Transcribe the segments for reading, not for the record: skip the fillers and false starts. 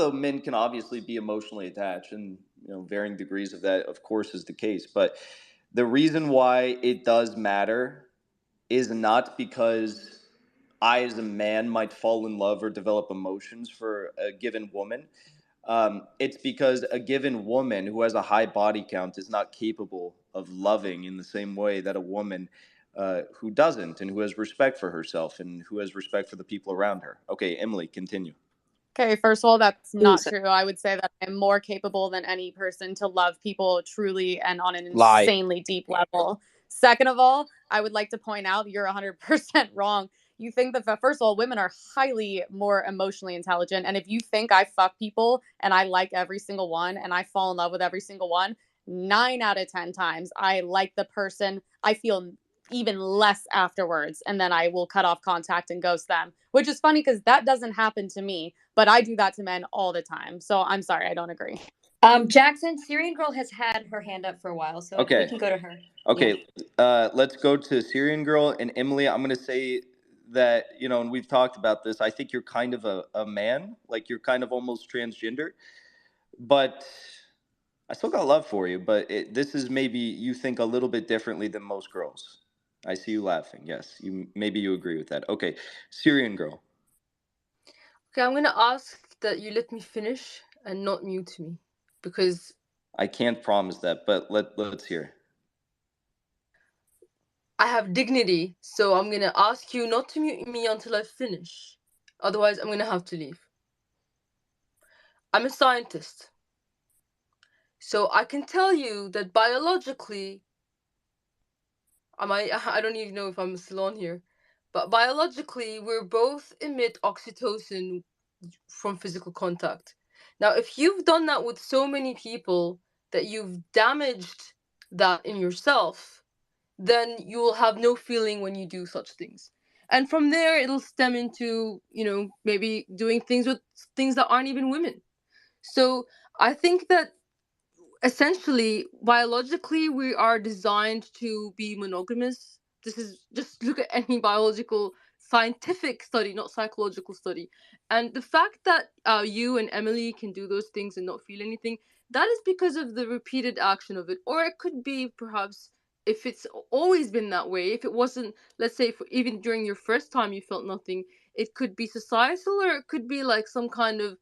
although men can obviously be emotionally attached, and varying degrees of that, of course, is the case. But the reason why it does matter is not because I, as a man, might fall in love or develop emotions for a given woman. It's because a given woman who has a high body count is not capable of loving in the same way that a woman who doesn't, and who has respect for herself and who has respect for the people around her. Okay, Emily, continue. Okay, first of all, that's not true. I would say that I'm more capable than any person to love people truly and on an insanely deep level. Second of all, I would like to point out you're 100% wrong. You think that, first of all, women are highly more emotionally intelligent. And if you think I fuck people and I like every single one and I fall in love with every single one, 9 out of 10 times I like the person, I feel even less afterwards, and then I will cut off contact and ghost them, which is funny because that doesn't happen to me, but I do that to men all the time. So I'm sorry, I don't agree. Jackson, Syrian Girl has had her hand up for a while, so okay, we can go to her. Okay, yeah. Let's go to Syrian Girl. And Emily, I'm going to say that, and we've talked about this, I think you're kind of a man, like you're kind of almost transgender, but I still got love for you, but this is maybe you think a little bit differently than most girls. I see you laughing. Yes, maybe you agree with that. Okay, Syrian Girl. Okay, I'm going to ask that you let me finish and not mute me, because I can't promise that, but let's hear. I have dignity, so I'm going to ask you not to mute me until I finish. Otherwise, I'm going to have to leave. I'm a scientist. So I can tell you that biologically, I don't even know if I'm still on here, but biologically, we both emit oxytocin from physical contact. Now, if you've done that with so many people that you've damaged that in yourself, then you will have no feeling when you do such things. And from there, it'll stem into, maybe doing things with things that aren't even women. So I think that essentially, biologically, we are designed to be monogamous. This is, just look at any biological scientific study, not psychological study. And the fact that you and Emily can do those things and not feel anything, that is because of the repeated action of it. Or it could be perhaps, if it's always been that way, if it wasn't, let's say, even during your first time you felt nothing, it could be societal, or it could be like some kind of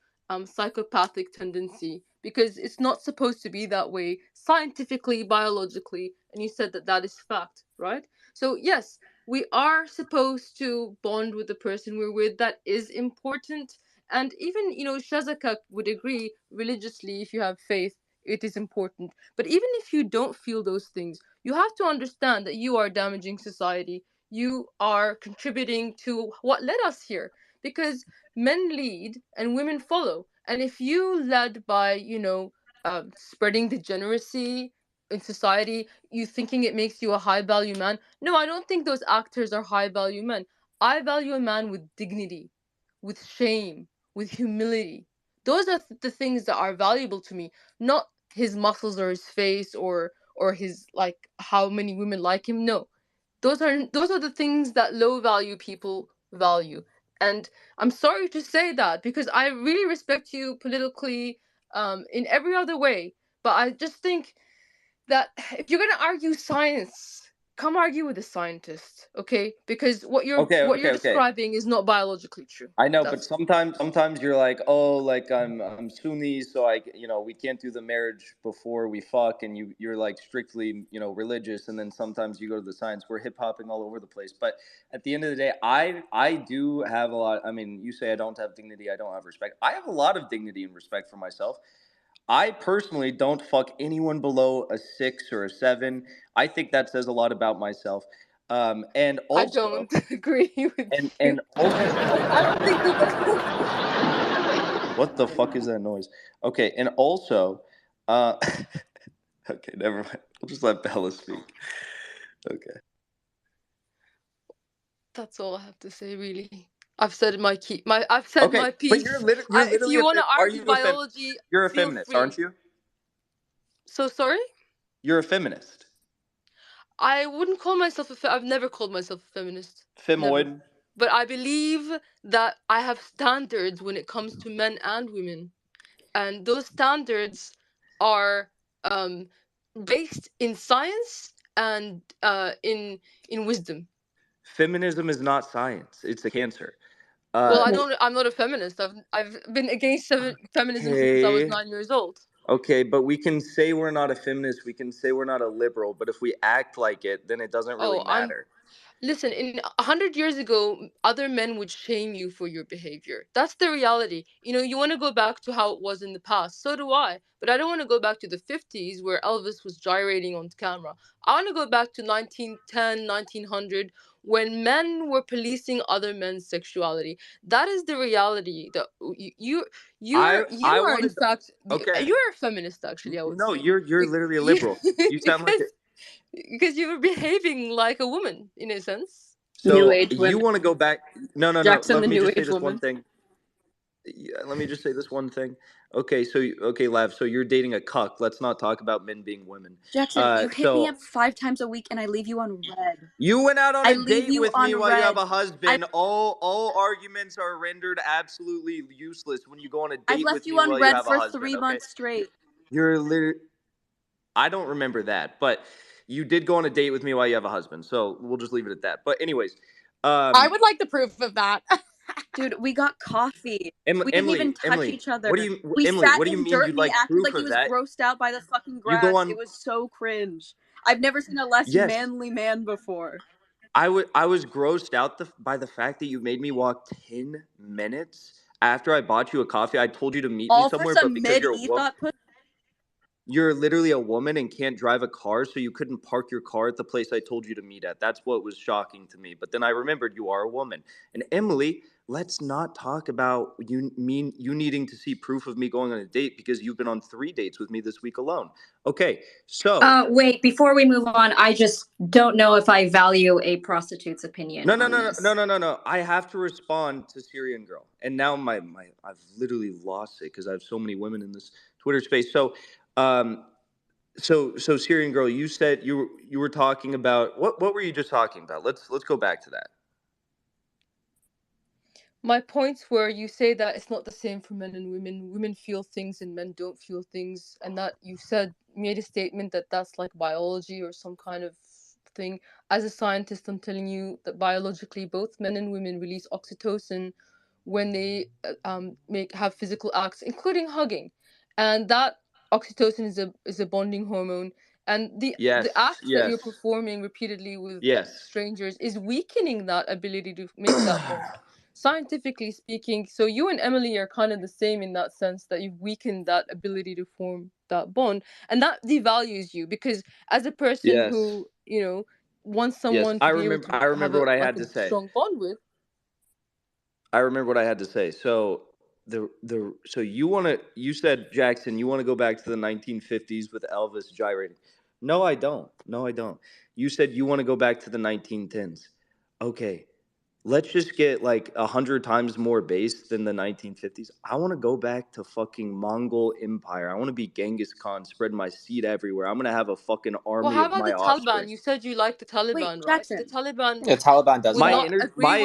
psychopathic tendency, because it's not supposed to be that way scientifically, biologically, and you said that that is fact, right? So yes, we are supposed to bond with the person we're with. That is important. And even, Shazaka would agree, religiously, if you have faith, it is important. But even if you don't feel those things, you have to understand that you are damaging society. You are contributing to what led us here, because men lead and women follow. And if you led by, spreading degeneracy in society, you thinking it makes you a high value man. No, I don't think those actors are high value men. I value a man with dignity, with shame, with humility. Those are the things that are valuable to me, not his muscles or his face or his, like, how many women like him. No, those are the things that low value people value. And I'm sorry to say that, because I really respect you politically, in every other way, but I just think that if you're gonna argue science, come argue with a scientist, okay? Because what you're describing is not biologically true. I know, but sometimes you're like, oh, like I'm Sunni, so we can't do the marriage before we fuck, and you're like strictly religious, and then sometimes you go to the science. We're hip hopping all over the place, but at the end of the day, I do have a lot. I mean, you say I don't have dignity, I don't have respect. I have a lot of dignity and respect for myself. I personally don't fuck anyone below a 6 or a 7. I think that says a lot about myself. And also, I don't agree with you. And also, I don't think what the fuck is that noise? Okay, and also, okay, never mind. We'll just let Bella speak. Okay. That's all I have to say, really. I've said my piece. But you're literally if you want to argue biology, you're a feminist, aren't you? So sorry? You're a feminist. I wouldn't call myself I've never called myself a feminist. Femoid. Never. But I believe that I have standards when it comes to men and women. and those standards are based in science and in wisdom. Feminism is not science. It's a cancer. Well, I'm not a feminist. I've been against feminism since I was 9 years old. Okay, but we can say we're not a feminist. We can say we're not a liberal. But if we act like it, then it doesn't really matter. Listen, 100 years ago, other men would shame you for your behavior. That's the reality. You want to go back to how it was in the past. So do I. But I don't want to go back to the 50s where Elvis was gyrating on camera. I want to go back to 1910, 1900, when men were policing other men's sexuality. That is the reality. That you are in fact you're a feminist, actually, I would say. No, you're literally a liberal. You sound like it. Because you were behaving like a woman, in a sense. So New age you women. want to go back? No. Jackson, Let me just say this woman. one thing. Yeah, let me just say this one thing. Okay, Lav. So you're dating a cuck. Let's not talk about men being women. Jackson, you hit me up 5 times a week, and I leave you on red. You went out on a date with me while you have a husband. All arguments are rendered absolutely useless when you go on a date with me while you have a husband. I've left you on red for 3 months straight. You're literally. I don't remember that, but you did go on a date with me while you have a husband. So we'll just leave it at that. But anyways, I would like the proof of that. Dude, we got coffee. We didn't even touch each other. What do you, Emily? What do you mean you'd like proof like he of was that? grossed out by the fucking grass. It was so cringe. I've never seen a less manly man before. I was grossed out by the fact that you made me walk 10 minutes after I bought you a coffee. I told you to meet me somewhere, but because you're a woman. You're literally a woman and can't drive a car, so you couldn't park your car at the place I told you to meet at. That's what was shocking to me. But then I remembered you are a woman. And Emily, let's not talk about you needing to see proof of me going on a date because you've been on 3 dates with me this week alone. Okay, so wait, before we move on, I just don't know if I value a prostitute's opinion. No. I have to respond to Syrian Girl. And now I've literally lost it because I have so many women in this Twitter space. So Syrian Girl, you said you were talking about what were you just talking about? Let's go back to that. My points were, you say that it's not the same for men and women. Women feel things and men don't feel things, and that you made a statement that that's like biology or some kind of thing. As a scientist, I'm telling you that biologically both men and women release oxytocin when they have physical acts, including hugging, and that oxytocin is a bonding hormone, and the acts that you're performing repeatedly with strangers is weakening that ability to make that bond. Scientifically speaking, so you and Emily are kind of the same in that sense, that you've weakened that ability to form that bond, and that devalues you, because as a person who wants someone to be able to have a strong bond with. I remember what I had to say. So you said, Jackson, you want to go back to the 1950s with Elvis gyrating. No, I don't. You said you want to go back to the 1910s. Okay. Let's just get like 100 times more base than the 1950s. I want to go back to fucking Mongol Empire. I want to be Genghis Khan, spread my seed everywhere. I'm gonna have a fucking army of my offspring. Well, how about the Taliban? You said you like the Taliban, right? The Taliban. The Taliban does my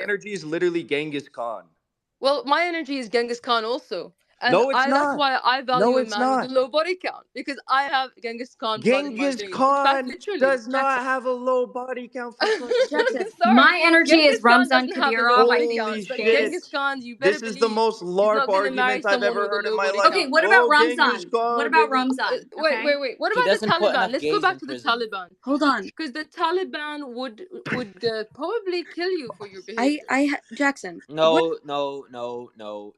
energy is literally Genghis Khan. Well, my energy is Genghis Khan also. And no, it's not. That's why I value a man with a low body count, because I have Genghis Khan. Genghis Khan does not have a low body count. Jackson, my energy is Ramzan Kadyrov. Holy shit! Genghis Khan, you better this is the most LARP argument I've ever heard in my life. Okay, what about Ramzan? What about Ramzan? Wait. What about the Taliban? Let's go back to the Taliban. Hold on, because the Taliban would probably kill you for your behavior. Jackson. No.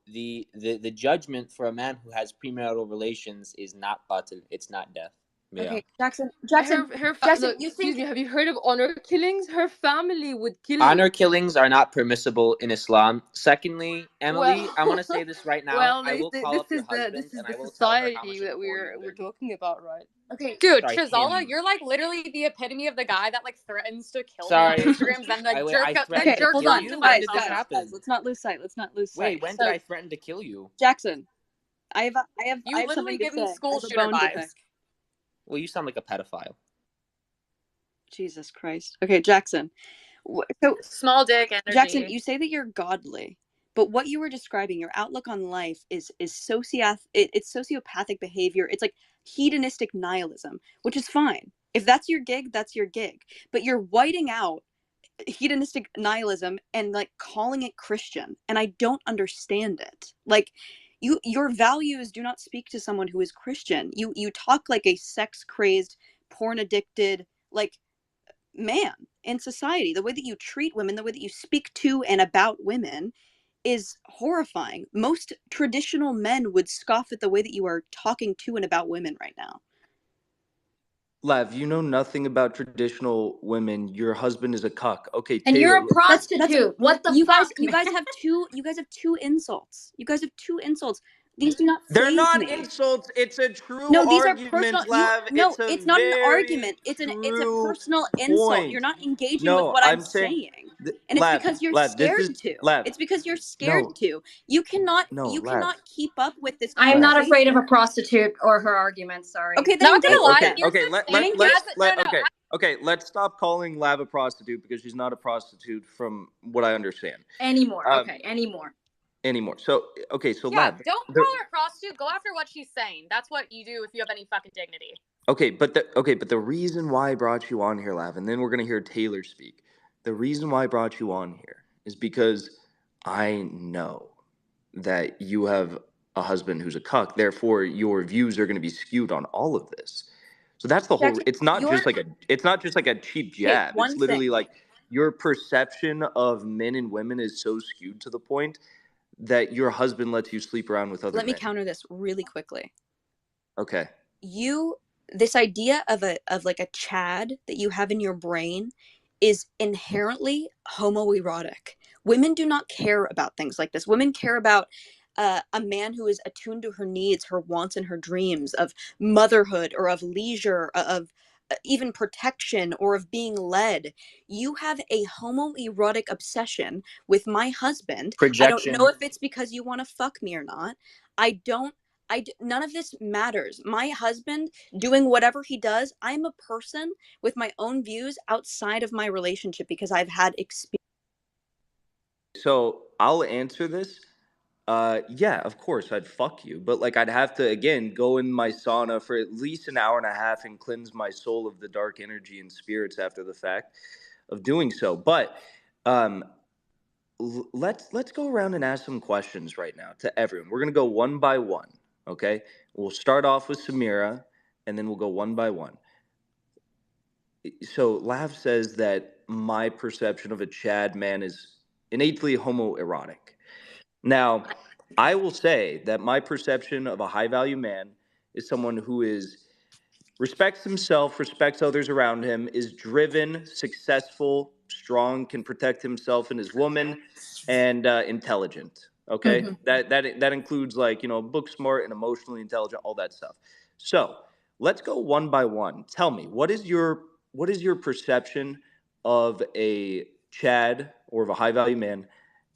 The judgment for a man who has premarital relations is not qatl. It's not death. Yeah. Okay, Jackson. Jackson, excuse me. Have you heard of honor killings? Her family would kill you. Honor killings are not permissible in Islam. Secondly, Emily, I want to say this right now. I will call up your husband, this is and I the will tell her how society much that we're talking about, right? Okay, dude, Shazala, you're like literally the epitome of the guy that like threatens to kill me on Instagram, then like jerk hold on. Guys, let's not lose sight. Wait, when did I threaten to kill you? Jackson, I have literally give me school shooter vibes. Well, you sound like a pedophile. Jesus Christ. Okay, Jackson. So small dick energy. Jackson, you say that you're godly, But what you were describing, your outlook on life is it's sociopathic behavior. It's like hedonistic nihilism, which is fine. If that's your gig, that's your gig. But you're whiting out hedonistic nihilism and like calling it Christian, and I don't understand it. Like your values do not speak to someone who is Christian. You talk like a sex crazed, porn addicted like man in society. The way that you treat women, the way that you speak to and about women is horrifying. Most traditional men would scoff at the way that you are talking to and about women right now. Lav, you know nothing about traditional women. Your husband is a cuck. Okay, and Taylor, you're a prostitute. What the fuck? You guys have two insults. You guys have two insults. These do not they're faze not me. insults. It's a true No, these are argument, personal. Lav. It's not an argument. It's a personal insult. You're not engaging with what I'm saying. And it's because you're scared to. It's because you're scared to. You cannot keep up with this. I am not afraid of a prostitute or her arguments. Sorry. Okay, then not gonna lie. Okay, let's stop calling Lav a prostitute because she's not a prostitute from what I understand. Anymore. Anymore. So Lav, don't call her a prostitute. Go after what she's saying. That's what you do if you have any fucking dignity. Okay, but the reason why I brought you on here, Lav, and then we're gonna hear Taylor speak. The reason why I brought you on here is because I know that you have a husband who's a cuck. Therefore, your views are going to be skewed on all of this. So that's the whole. It's not just like a cheap jab. It's literally like your perception of men and women is so skewed to the point that your husband lets you sleep around with other men. Let me counter this really quickly. Okay. This idea of like a Chad that you have in your brain is inherently homoerotic. Women do not care about things like this. Women care about a man who is attuned to her needs, her wants, and her dreams of motherhood or of leisure, of even protection or of being led. You have a homoerotic obsession with my husband. Projection. I don't know if it's because you want to fuck me or not. None of this matters. My husband doing whatever he does, I'm a person with my own views outside of my relationship because I've had experience. So I'll answer this. Yeah, of course I'd fuck you, but like I'd have to again go in my sauna for at least an hour and a half and cleanse my soul of the dark energy and spirits after the fact of doing so. But let's go around and ask some questions right now to everyone. We're gonna go one by one. Okay, we'll start off with Samira, and then we'll go one by one. So Lav says that my perception of a Chad man is innately homoerotic. Now, I will say that my perception of a high value man is someone who respects himself, respects others around him, is driven, successful, strong, can protect himself and his woman, and intelligent. Okay, that includes like book smart and emotionally intelligent, all that stuff. So let's go one by one. Tell me, what is your perception of a Chad or of a high value man,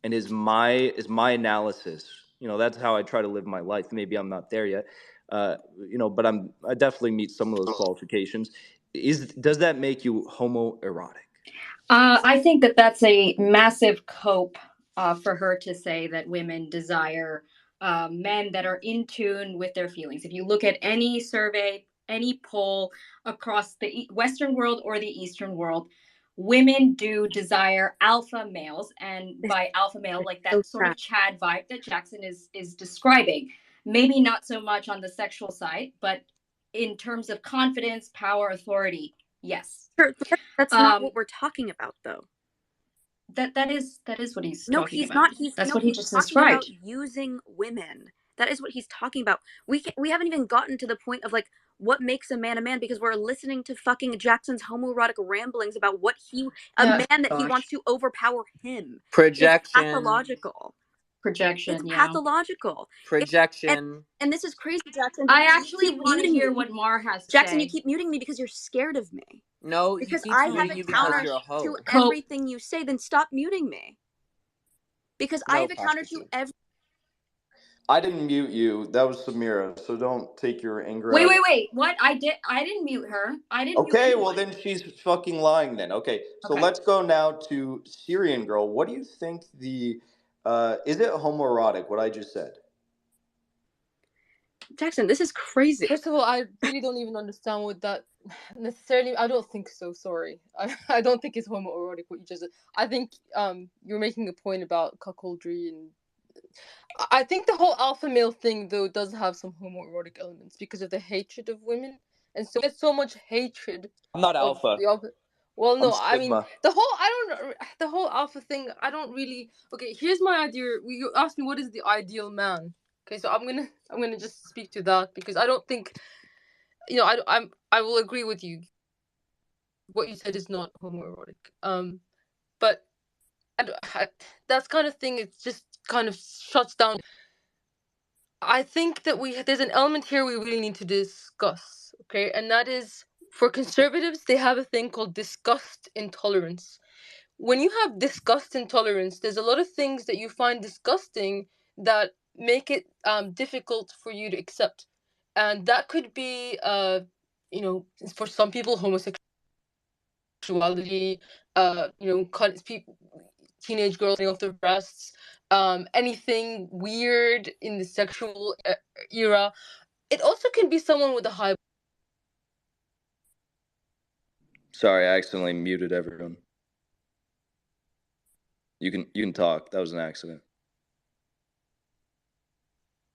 and is my analysis? That's how I try to live my life. Maybe I'm not there yet. But I definitely meet some of those qualifications. Does that make you homoerotic? I think that's a massive cope for her to say that women desire men that are in tune with their feelings. If you look at any survey, any poll across the Western world or the Eastern world, women do desire alpha males, and by alpha male, like that sort of Chad vibe that Jackson is describing. Maybe not so much on the sexual side, but in terms of confidence, power, authority, yes. That's not what we're talking about, though. That is what he's no, talking he's about. Not. That's what he just talking described. About using women. That is what he's talking about. We haven't even gotten to the point of like what makes a man because we're listening to fucking Jackson's homoerotic ramblings about what man that he wants to overpower him. Projection. It's pathological. Projection. It's pathological. Projection. And this is crazy, Jackson. I actually want to hear what Mar has to say. Jackson, you keep muting me because you're scared of me. No, because I have a counter to everything you say. Then stop muting me. Because I have a counter to every. I didn't mute you. That was Samira. So don't take your anger. Wait. What? I didn't mute her. I didn't. Okay, well then she's fucking lying then. Okay, so let's go now to Syrian girl. What do you think the Is it homoerotic, what I just said? Jackson, this is crazy. First of all, I really don't even understand what that necessarily. I don't think so. Sorry, I don't think it's homoerotic what you just said. I think you're making a point about cuckoldry, and I think the whole alpha male thing though does have some homoerotic elements because of the hatred of women, and so there's so much hatred. I'm not Of alpha. the alpha. Well, I'm no, I mean sigma. the whole alpha thing. I don't really. Okay, here's my idea. You asked me what is the ideal man. Okay, so I'm gonna just speak to that because I don't think, I will agree with you. What you said is not homoerotic. But that kind of thing, it just kind of shuts down. I think that there's an element here we really need to discuss. Okay, and that is for conservatives, they have a thing called disgust intolerance. When you have disgust intolerance, there's a lot of things that you find disgusting that make it difficult for you to accept, and that could be for some people homosexuality, people, teenage girls off their breasts, anything weird in the sexual era. It also can be someone with a high. Sorry, I accidentally muted everyone. You can talk. That was an accident.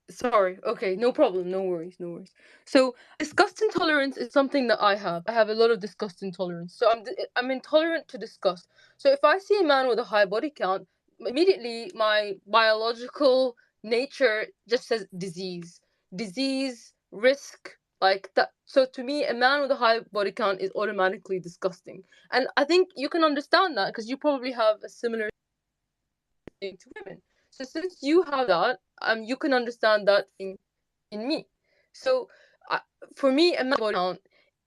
Sorry. Okay, no problem. No worries. No worries. So, disgust intolerance is something that I have. I have a lot of disgust intolerance. So I'm intolerant to disgust. So if I see a man with a high body count, immediately my biological nature just says disease, risk, like that. So to me, a man with a high body count is automatically disgusting. And I think you can understand that because you probably have a similar thing to women. So since you have that, you can understand that thing in me. So for me, a man's body count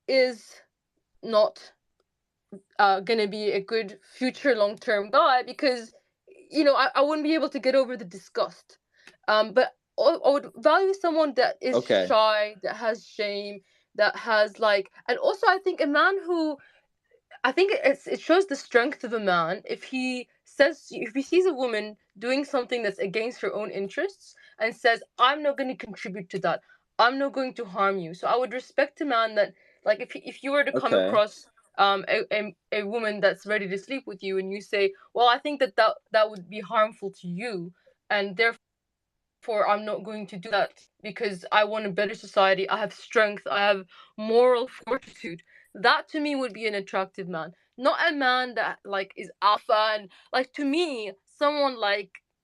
is not gonna be a good future long-term guy because I wouldn't be able to get over the disgust. But I would value someone that is shy, that has shame, that has and also I think a man who I think it shows the strength of a man if he sees a woman doing something that's against her own interests and says, "I'm not going to contribute to that. I'm not going to harm you." So I would respect a man that, like, if you were to come across a woman that's ready to sleep with you and you say, "Well, I think that would be harmful to you, and therefore I'm not going to do that because I want a better society. I have strength. I have moral fortitude." That to me would be an attractive man, not a man that is alpha and to me, someone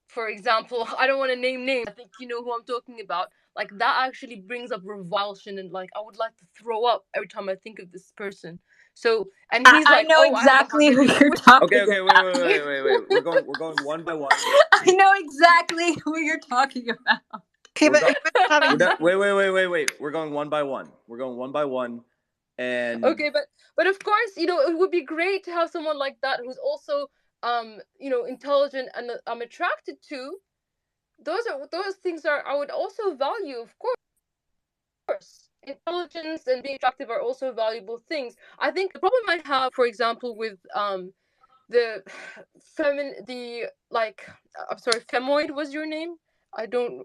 for example, I don't want to name names. I think you know who I'm talking about. That actually brings up revulsion and I would like to throw up every time I think of this person. So and he's I know exactly who you're talking about. Okay, wait. We're going one by one. I know exactly who you're talking about. Okay, wait. We're going one by one. And okay, but of course, it would be great to have someone like that who's also intelligent and I'm attracted to. Those things I would also value, of course. Intelligence and being attractive are also valuable things. I think the problem I have, for example, with the I'm sorry, femoid was your name?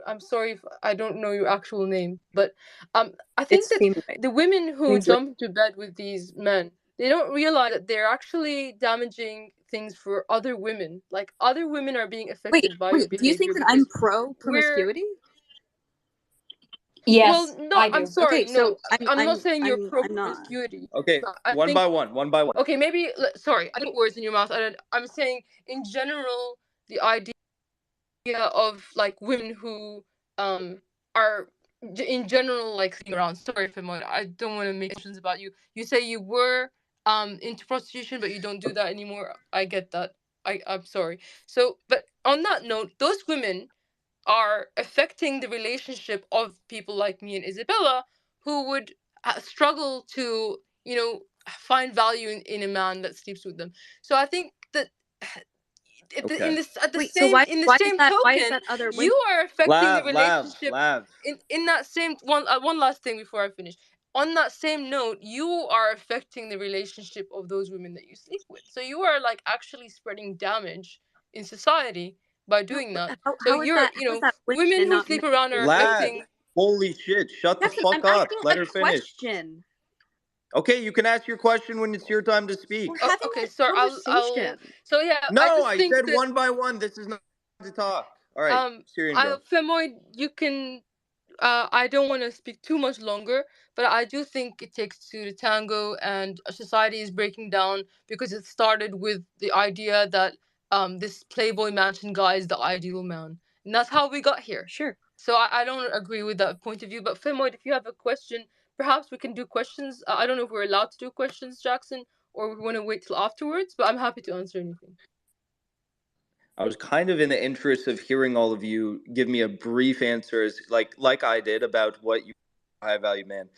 I'm sorry if I don't know your actual name, but I think the women who jump into bed with these men, they don't realize that they're actually damaging things for other women. Other women are being affected by your behavior. Do you think that I'm pro promiscuity? Yes, well, no, I do. I'm sorry. Okay, so I'm not saying you're pro promiscuity. Okay, one by one. Okay, maybe sorry, I didn't put words in your mouth. I'm saying in general the idea of women who are in general sleeping around. Sorry if I don't want to make assumptions about you. You say you were into prostitution, but you don't do that anymore. I get that. I'm sorry. So, but on that note, those women are affecting the relationship of people like me and Isabella, who would struggle to find value in a man that sleeps with them. So I think that in the same token, you are affecting the relationship. In that same one last thing before I finish. On that same note, you are affecting the relationship of those women that you sleep with. So you are actually spreading damage in society by doing that. So how is you're, that, you how know, is that women who not sleep around are Lad, affecting. holy shit! Shut the Jackson, fuck I'm up. asking Let a her finish. question. Okay, you can ask your question when it's your time to speak. We're having Okay, a so conversation. so yeah, No, I I just think said that one by one. This is not to talk. All right, Syrian girl. Femoid, you can. I don't want to speak too much longer, but I do think it takes two to tango, and a society is breaking down because it started with the idea that this Playboy Mansion guy is the ideal man, and that's how we got here. Sure. So I don't agree with that point of view. But Femoid, if you have a question, perhaps we can do questions. I don't know if we're allowed to do questions, Jackson, or we want to wait till afterwards. But I'm happy to answer anything. I was kind of in the interest of hearing all of you give me a brief answer, as like I did, about what you high value man,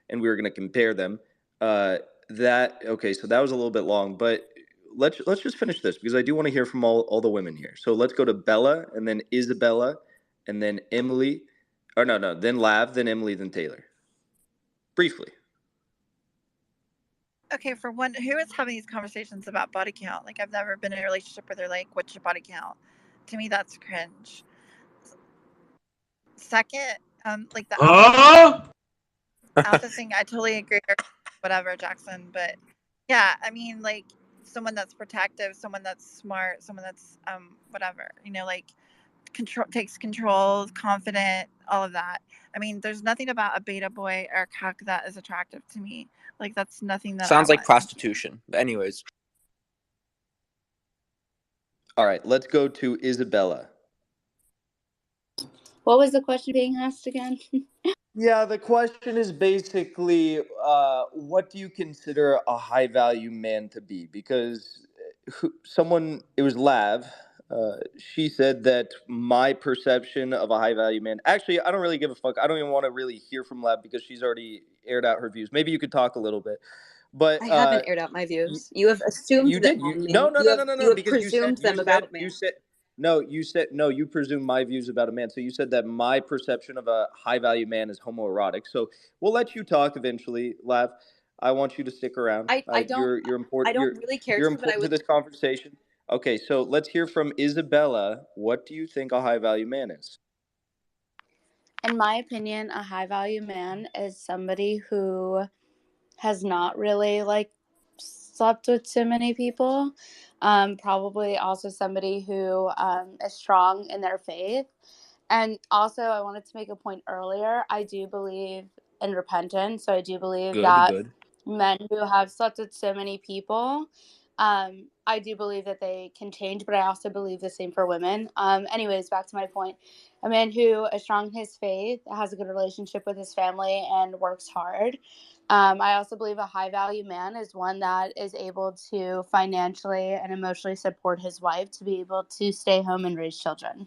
and we were going to compare them. Okay, so that was a little bit long, but let's just finish this because I do want to hear from all the women here. So let's go to Bella, and then Isabella, and then Emily, or no, then Lav, then Emily, then Taylor. Briefly. Okay, for one, who is having these conversations about body count? Like, I've never been in a relationship where they're like, "What's your body count?" To me, that's cringe. Second, like the alpha thing, I totally agree. Whatever, Jackson, but yeah, I mean, like someone that's protective, someone that's smart, someone that's whatever, like takes control, confident, all of that. I mean, there's nothing about a beta boy or a cuck that is attractive to me. Like, that's nothing that sounds I like want. prostitution. But anyways. All right, let's go to Isabella. What was the question being asked again? Yeah, the question is basically, what do you consider a high value man to be? Because it was Lav, she said that my perception of a high value man, actually, I don't really give a fuck. I don't even want to really hear from Lav because she's already aired out her views. Maybe you could talk a little bit. But I haven't aired out my views. You have assumed you them did. on me. No, You have because presumed them about me. you presume my views about a man. So you said that my perception of a high value man is homoerotic. So we'll let you talk eventually, Lav. I want you to stick around. I don't. You're important. I don't really care You're to, but I important to would. this conversation. Okay, so let's hear from Isabella. What do you think a high value man is? In my opinion, a high value man is somebody who has not really slept with too many people. Probably also somebody who is strong in their faith. And also, I wanted to make a point earlier. I do believe in repentance. So I do believe that men who have slept with so many people, I do believe that they can change, but I also believe the same for women. Anyways, back to my point. A man who is strong in his faith, has a good relationship with his family, and works hard. I also believe a high value man is one that is able to financially and emotionally support his wife to be able to stay home and raise children.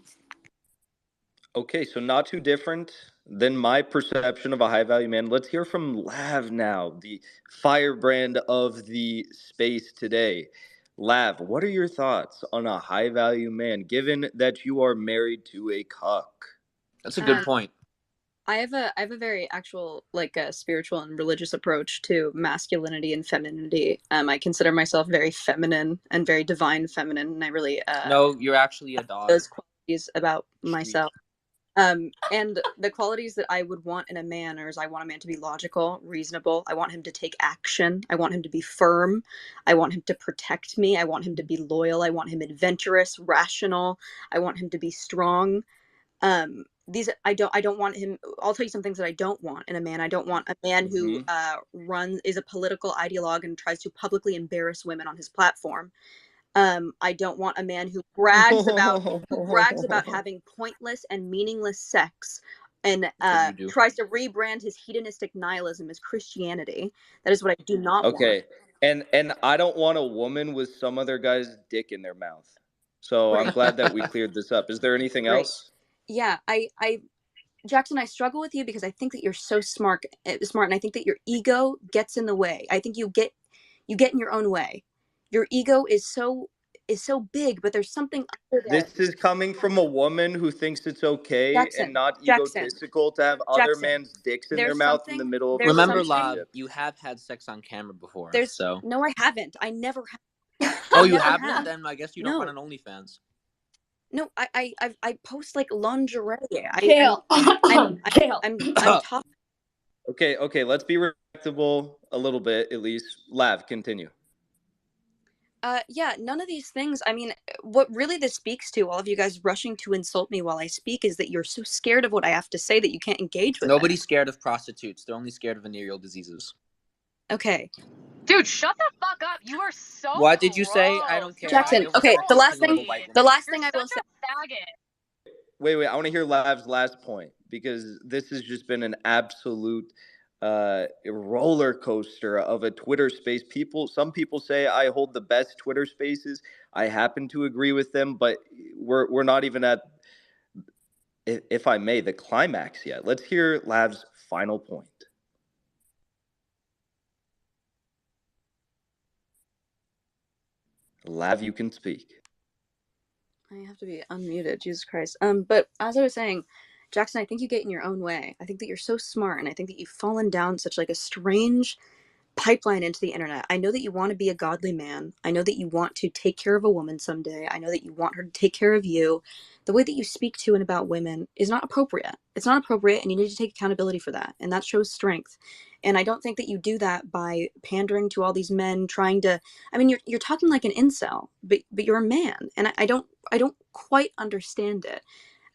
Okay, so not too different than my perception of a high value man. Let's hear from Lav now, the firebrand of the space today. Lav, what are your thoughts on a high value man, given that you are married to a cuck? That's a good point. I have a very actual spiritual and religious approach to masculinity and femininity. I consider myself very feminine and very divine feminine, and I really no, you're actually a dog. Those qualities about myself. And the qualities that I would want in a man is I want a man to be logical, reasonable. I want him to take action. I want him to be firm. I want him to protect me. I want him to be loyal. I want him adventurous, rational. I want him to be strong. I don't want him. I'll tell you some things that I don't want in a man. I don't want a man who is a political ideologue and tries to publicly embarrass women on his platform. I don't want a man who brags about having pointless and meaningless sex and tries to rebrand his hedonistic nihilism as Christianity. That is what I do not want. Okay. And I don't want a woman with some other guy's dick in their mouth. So I'm glad that we cleared this up. Is there anything else? Yeah, Jackson, I struggle with you because I think that you're so smart, and I think that your ego gets in the way. I think you get in your own way. Your ego is so big, but there's something under there. This is coming from a woman who thinks it's okay and not egotistical to have other men's dicks in their mouth in the middle of a Remember, relationship. Lab, you have had sex on camera before. No, I haven't. I never have. Oh, you haven't? Then I guess you don't run an OnlyFans. No, I post like lingerie. Jail. I'm Jail. talking. Okay, let's be respectable a little bit, at least. Lav, continue. Yeah, none of these things. I mean, what really this speaks to, all of you guys rushing to insult me while I speak, is that you're so scared of what I have to say that you can't engage with Nobody's it. scared of prostitutes. They're only scared of venereal diseases. Okay. Dude, shut the fuck up. You are so What did you gross. say? I don't care. Jackson, I don't okay, respect the you last because you're a thing little white the woman. last You're thing I will such say. a faggot. Wait, I want to hear Lav's last point, because this has just been an absolute roller coaster of a Twitter space. Some people say I hold the best Twitter spaces. I happen to agree with them, but we're not even at, if I may, the climax yet. Let's hear Lav's final point. Lav, you can speak. I have to be unmuted, Jesus Christ. But as I was saying, Jackson, I think you get in your own way. I think that you're so smart, and I think that you've fallen down such like a strange pipeline into the internet. I know that you want to be a godly man. I know that you want to take care of a woman someday. I know that you want her to take care of you. The way that you speak to and about women is not appropriate. It's not appropriate, and you need to take accountability for that. And that shows strength. And I don't think that you do that by pandering to all these men, trying to. I mean, you're talking like an incel, but you're a man, and I don't quite understand it.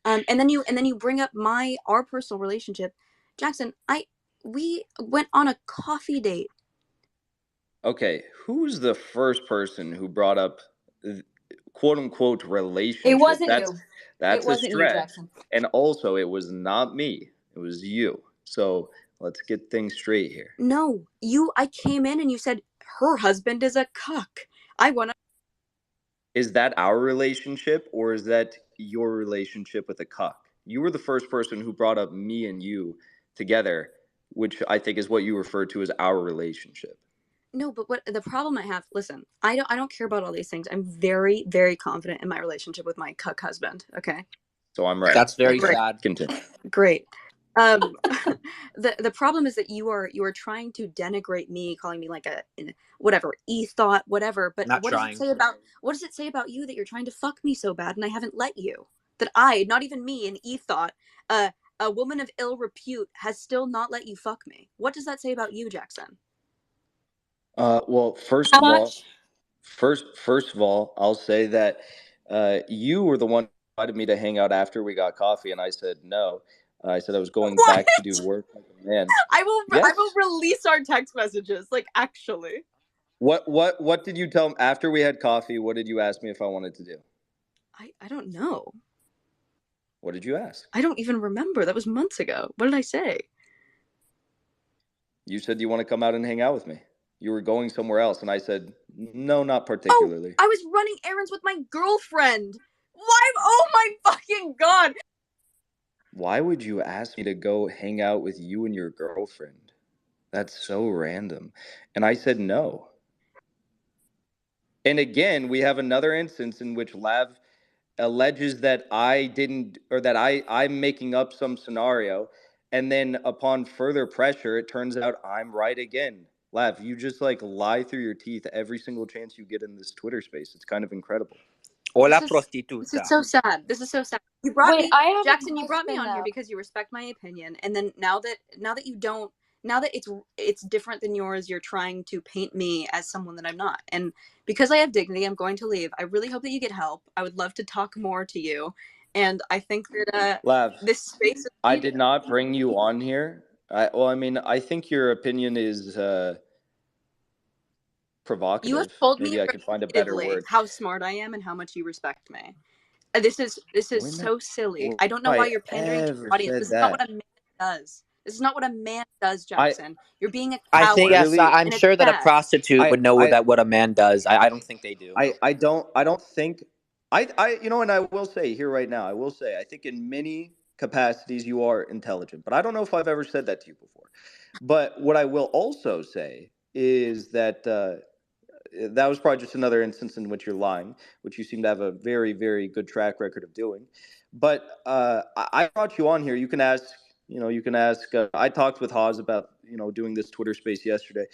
And then you bring up our personal relationship, Jackson. We went on a coffee date. Okay, who's the first person who brought up quote unquote relationship? It wasn't you. That's It wasn't a you, stretch. Jackson. And also, it was not me. It was you. So let's get things straight here. No, I came in and you said her husband is a cuck. Is that our relationship, or is that your relationship with a cuck? You were the first person who brought up me and you together, which I think is what you refer to as our relationship. No, but what the problem I have, listen, I don't care about all these things. I'm very, very confident in my relationship with my cuck husband, okay? So I'm right. That's very Great. sad. Continue. Great. The problem is that you are trying to denigrate me, calling me like a whatever, e-thought, whatever. But Not what trying. What does it say about you that you're trying to fuck me so bad and I haven't let you? That I, not even me, an e-thought, a woman of ill repute, has still not let you fuck me. What does that say about you, Jackson? Well, first of all, I'll say that you were the one who invited me to hang out after we got coffee, and I said no. I said I was going back to do work like a man. I will release our text messages. Like, actually. What did you tell me after we had coffee? What did you ask me if I wanted to do? I don't know. What did you ask? I don't even remember. That was months ago. What did I say? You said you want to come out and hang out with me. You were going somewhere else, and I said no, not particularly. Oh, I was running errands with my girlfriend. Why? Oh my fucking god! Why would you ask me to go hang out with you and your girlfriend? That's so random. And I said no. And again, we have another instance in which Lav alleges that I didn't, or that I'm making up some scenario. And then upon further pressure, it turns out I'm right again. Lav, you just like lie through your teeth every single chance you get in this Twitter space. It's kind of incredible. Hola, prostituta. This is so sad. This is so sad. You brought me, Jackson. You brought me on here because you respect my opinion, and then now that you don't, now that it's different than yours, you're trying to paint me as someone that I'm not. And because I have dignity, I'm going to leave. I really hope that you get help. I would love to talk more to you, and I think that Lav, this space is I did not bring you on here. I think your opinion is provocative. You have told Maybe me I could find a better word. how smart I am and how much you respect me. This is so silly. I don't know why you're pandering to your audience. This is not what a man does. This is not what a man does, Jackson. You're being a coward. I think I'm sure that a prostitute would know that what a man does. I don't think they do. I don't think you know, and I will say here right now, I think in many capacities you are intelligent, but I don't know if I've ever said that to you before. But what I will also say is that that was probably just another instance in which you're lying, which you seem to have a very, very good track record of doing. But I brought you on here. You can ask. I talked with Haas about doing this Twitter space yesterday.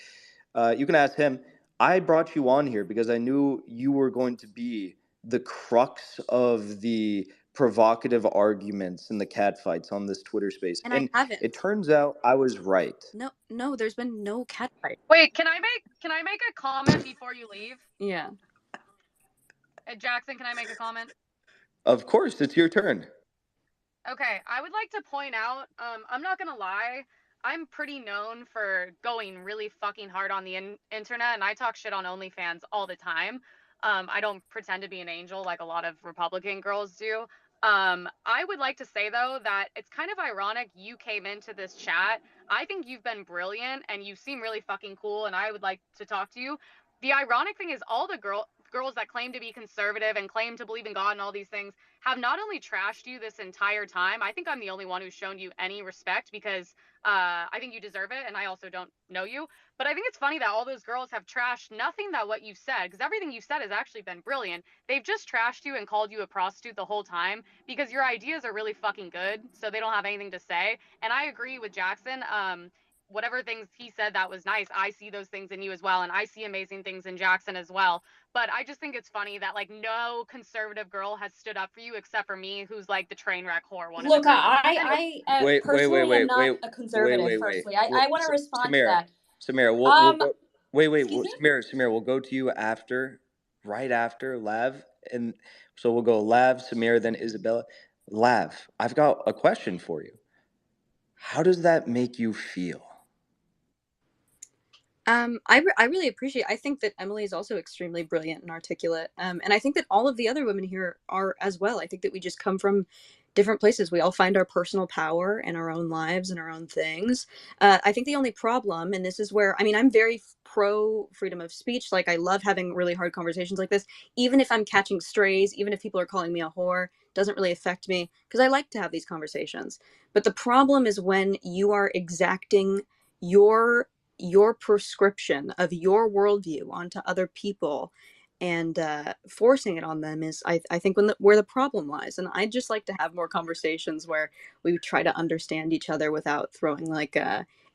You can ask him. I brought you on here because I knew you were going to be the crux of the provocative arguments and the catfights on this Twitter space. And I haven't. It turns out I was right. No, there's been no catfight. Wait, can I make a comment before you leave? Yeah. Jackson, can I make a comment? Of course, it's your turn. Okay, I would like to point out, I'm not gonna lie, I'm pretty known for going really fucking hard on the internet, and I talk shit on OnlyFans all the time. I don't pretend to be an angel like a lot of Republican girls do. I would like to say, though, that it's kind of ironic you came into this chat. I think you've been brilliant, and you seem really fucking cool, and I would like to talk to you. The ironic thing is all the girls that claim to be conservative and claim to believe in God and all these things have not only trashed you this entire time, I think I'm the only one who's shown you any respect because I think you deserve it, and I also don't know you. But I think it's funny that all those girls have trashed nothing that what you've said, because everything you said has actually been brilliant. They've just trashed you and called you a prostitute the whole time because your ideas are really fucking good, so they don't have anything to say. And I agree with Jackson. Whatever things he said that was nice, I see those things in you as well, and I see amazing things in Jackson as well. But I just think it's funny that like no conservative girl has stood up for you except for me, who's like the train wreck whore one. Look, of the group. I personally am not a conservative. Firstly, I want to respond to that. Samira, we'll go. Wait, Samira, we'll go to you right after Lav, and so we'll go Lav, Samira, then Isabella. Lav, I've got a question for you. How does that make you feel? I really appreciate it. I think that Emily is also extremely brilliant and articulate. And I think that all of the other women here are as well. I think that we just come from different places. We all find our personal power in our own lives and our own things. I think the only problem, and this is where, I mean, I'm very pro freedom of speech. Like, I love having really hard conversations like this. Even if I'm catching strays, even if people are calling me a whore, doesn't really affect me because I like to have these conversations. But the problem is when you are exacting your prescription of your worldview onto other people and forcing it on them is I think where the problem lies. And I'd just like to have more conversations where we try to understand each other without throwing like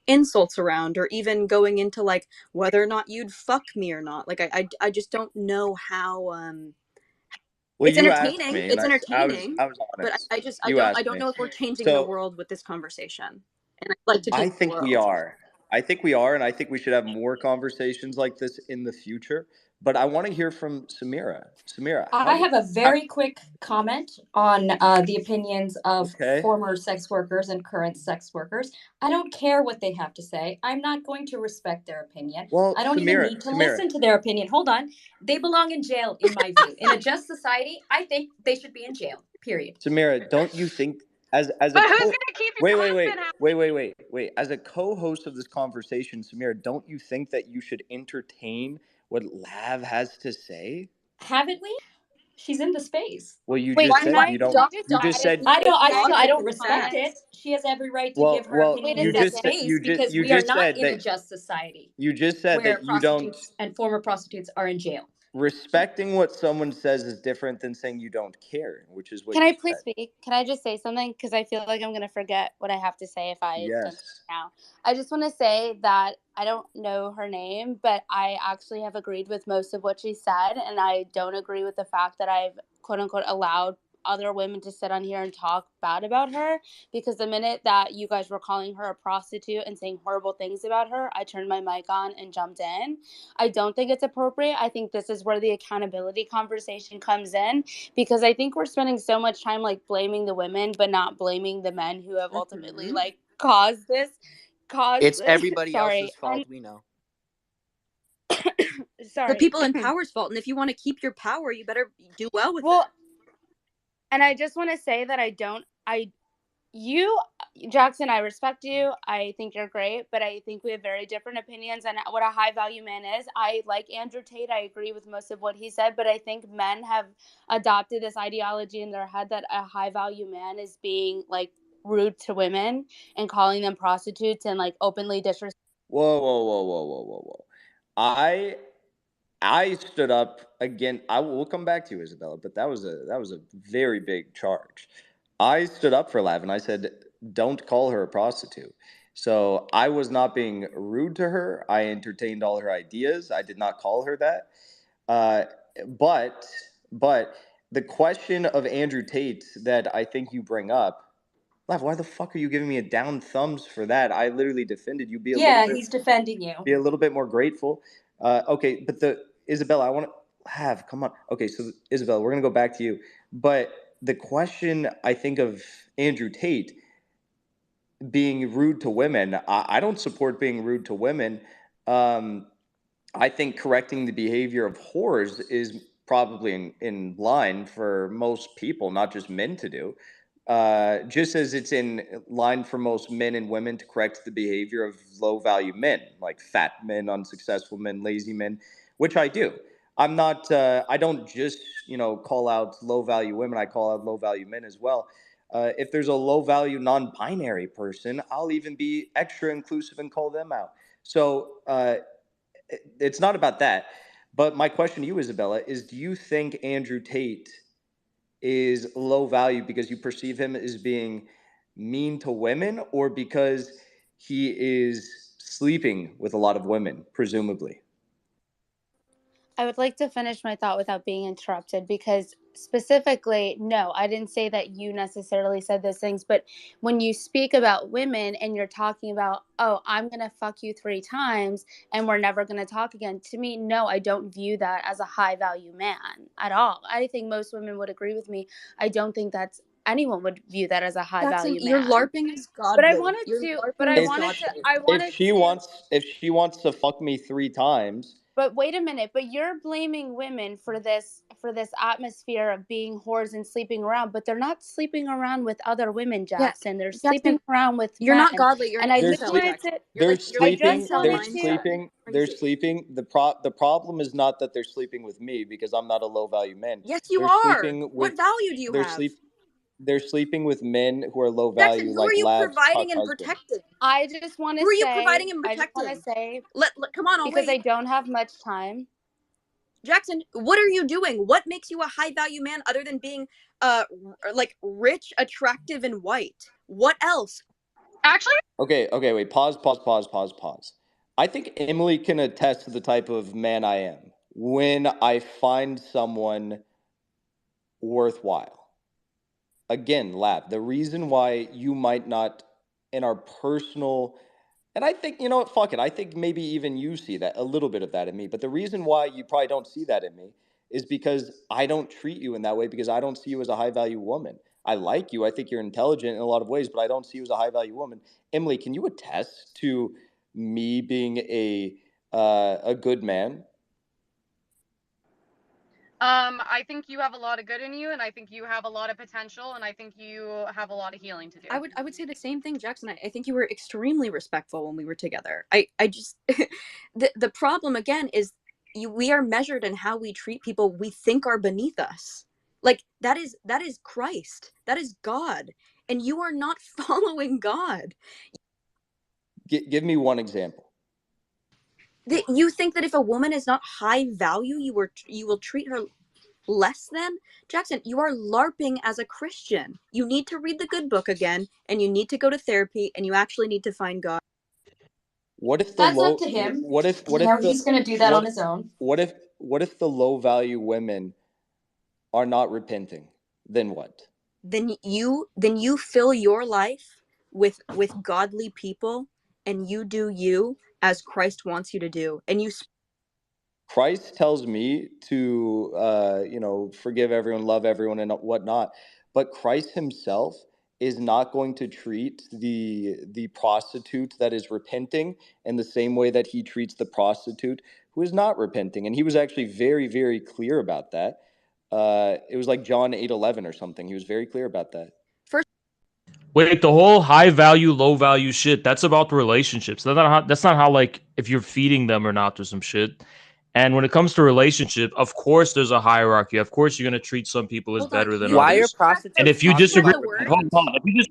insults around or even going into like whether or not you'd fuck me or not. Like I just don't know how Well, it's you entertaining. asked me, It's entertaining. I was honest. But I don't know if we're changing the So world with this conversation. And I'd like to change I the think world. we are. I think we are, and I think we should have more conversations like this in the future. But I want to hear from Samira. Samira, I have a very quick comment on the opinions of former sex workers and current sex workers. I don't care what they have to say. I'm not going to respect their opinion. Well, I don't even need to listen to their opinion. Hold on. They belong in jail, in my view. In a just society, I think they should be in jail, period. Samira, don't you think as a but who's gonna keep your husband happy? wait. As a co-host of this conversation, Samira, don't you think that you should entertain what Lav has to say? Haven't we? She's in the space. Well, you just said you don't. You just said I don't respect it. She has every right to give her opinion in this space because we are not in a just society. You just said that you don't. And former prostitutes are in jail. Respecting what someone says is different than saying you don't care, which is what. Can I please speak? Can I just say something? Because I feel like I'm going to forget what I have to say if I don't now. I just want to say that I don't know her name, but I actually have agreed with most of what she said, and I don't agree with the fact that I've quote unquote allowed other women to sit on here and talk bad about her, because the minute that you guys were calling her a prostitute and saying horrible things about her, I turned my mic on and jumped in. I don't think it's appropriate. I think this is where the accountability conversation comes in, because I think we're spending so much time like blaming the women but not blaming the men who have ultimately like caused this. It's everybody else's fault, we know. The people in power's fault, and if you want to keep your power, you better do well with it. And I just want to say that Jackson, I respect you. I think you're great, but I think we have very different opinions on what a high value man is. I like Andrew Tate. I agree with most of what he said, but I think men have adopted this ideology in their head that a high value man is being like rude to women and calling them prostitutes and like openly disrespectful. Whoa. I stood up again. We'll come back to you, Isabella, but that was a very big charge. I stood up for Lav and I said, don't call her a prostitute. So I was not being rude to her. I entertained all her ideas. I did not call her that. But But the question of Andrew Tate that I think you bring up, Lav, why the fuck are you giving me a down thumbs for that? I literally defended you. He's defending you. Be a little bit more grateful. Okay, but Isabella, I want to have, come on. Okay, so Isabella, we're going to go back to you. But the question, I think, of Andrew Tate being rude to women, I don't support being rude to women. I think correcting the behavior of whores is probably in line for most people, not just men to do. Just as it's in line for most men and women to correct the behavior of low value men, like fat men, unsuccessful men, lazy men, which I do. I'm not, I don't just, call out low value women, I call out low value men as well. If there's a low value non binary person, I'll even be extra inclusive and call them out. So, it's not about that. But my question to you, Isabella, is do you think Andrew Tate is low value because you perceive him as being mean to women, or because he is sleeping with a lot of women, presumably? I would like to finish my thought without being interrupted, because specifically, no, I didn't say that you necessarily said those things, but when you speak about women and you're talking about, oh, I'm going to fuck you 3 times and we're never going to talk again, to me, no, I don't view that as a high value man at all. I think most women would agree with me. I don't think that's anyone would view that as a high value man. Your LARPing is godly. But I wanted if she wants to fuck me 3 times. But wait a minute, but you're blaming women for this atmosphere of being whores and sleeping around, but they're not sleeping around with other women, Jackson. They're sleeping around with You're men. not godly. You're and an I incel, just wanted Jackson. to. They're sleeping. They're Crazy. sleeping. The problem is not that they're sleeping with me, because I'm not a low value man. Yes, you They're are. sleeping with, what value do you have? They're sleeping with men who are low Jackson, value, who like are you Lav's providing cuck and husband. protecting? I just want to say. Who are you providing and protecting? I just want to say. Come on, I'll because wait. I don't have much time. Jackson, what are you doing? What makes you a high value man other than being like rich, attractive, and white? What else? Actually, Okay, wait, pause. I think Emily can attest to the type of man I am when I find someone worthwhile. Again, Lab, the reason why you might not in our personal, and I think, you know what, fuck it, I think maybe even you see that, a little bit of that in me, but the reason why you probably don't see that in me is because I don't treat you in that way, because I don't see you as a high value woman. I like you, I think you're intelligent in a lot of ways, but I don't see you as a high value woman. Emily, can you attest to me being a good man? I think you have a lot of good in you, and I think you have a lot of potential, and I think you have a lot of healing to do. I would say the same thing, Jackson. I think you were extremely respectful when we were together. I just the problem again is we are measured in how we treat people we think are beneath us. Like that is Christ. That is God. And you are not following God. Give me one example. You think that if a woman is not high value, you will treat her less than? Jackson, you are LARPing as a Christian. You need to read the good book again, and you need to go to therapy, and you actually need to find God. What if That's up to him. What if he's going to do that on his own? What if the low value women are not repenting? Then what? Then you fill your life with godly people, and you do you as Christ wants you to do, and you. Christ tells me to, forgive everyone, love everyone, and whatnot. But Christ himself is not going to treat the prostitute that is repenting in the same way that he treats the prostitute who is not repenting. And he was actually very, very clear about that. It was like John 8:11 or something. He was very clear about that. Wait, the whole high value, low value shit, that's about the relationships. That's not how like if you're feeding them or not or some shit. And when it comes to relationship, of course there's a hierarchy. Of course you're gonna treat some people as better than Why others. are prostitutes? And if you disagree, if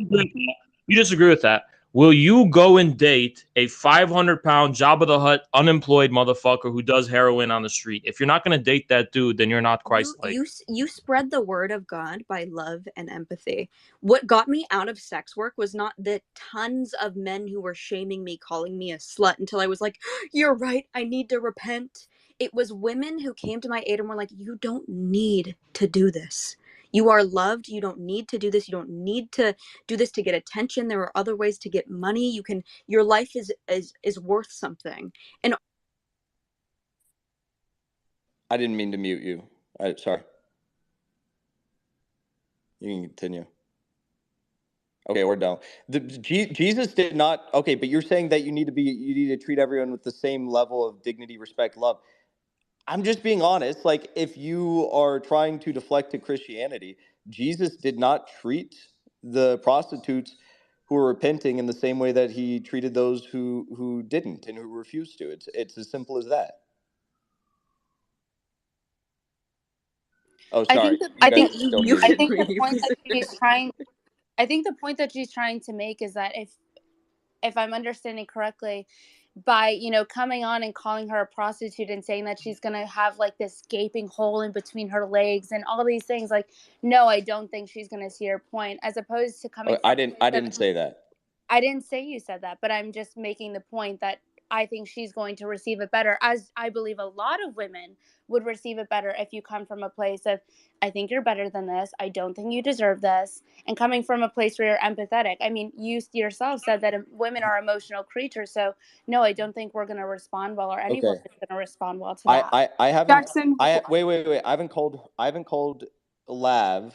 you disagree with that, will you go and date a 500-pound Jabba the Hutt unemployed motherfucker who does heroin on the street? If you're not gonna date that dude, then you're not Christ-like. You spread the word of God by love and empathy. What got me out of sex work was not the tons of men who were shaming me, calling me a slut, until I was like, you're right, I need to repent. It was women who came to my aid and were like, you don't need to do this. You are loved. You don't need to do this. You don't need to do this to get attention. There are other ways to get money. You can, your life is worth something. And I didn't mean to mute you. Sorry. You can continue. Okay, we're done. Jesus did not. Okay, but you're saying that you need to treat everyone with the same level of dignity, respect, love. I'm just being honest. Like, if you are trying to deflect to Christianity, Jesus did not treat the prostitutes who were repenting in the same way that he treated those who didn't and who refused to. It's as simple as that. Oh, sorry. I You guys think are still you muted. I should think the breathe. point that she's trying I think the point that she's trying to make is that if I'm understanding correctly, by, you know, coming on and calling her a prostitute and saying that she's going to have like this gaping hole in between her legs and all these things, like, no, I don't think she's going to see her point, as opposed to coming from I didn't say that. I didn't say you said that, but I'm just making the point that I think she's going to receive it better, as I believe a lot of women would receive it better if you come from a place of, I think you're better than this, I don't think you deserve this, and coming from a place where you're empathetic. I mean, you yourself said that women are emotional creatures, so no, I don't think we're going to respond well, or any Okay. woman is going to respond well to that. I haven't. Jackson. Wait. I haven't called Lav.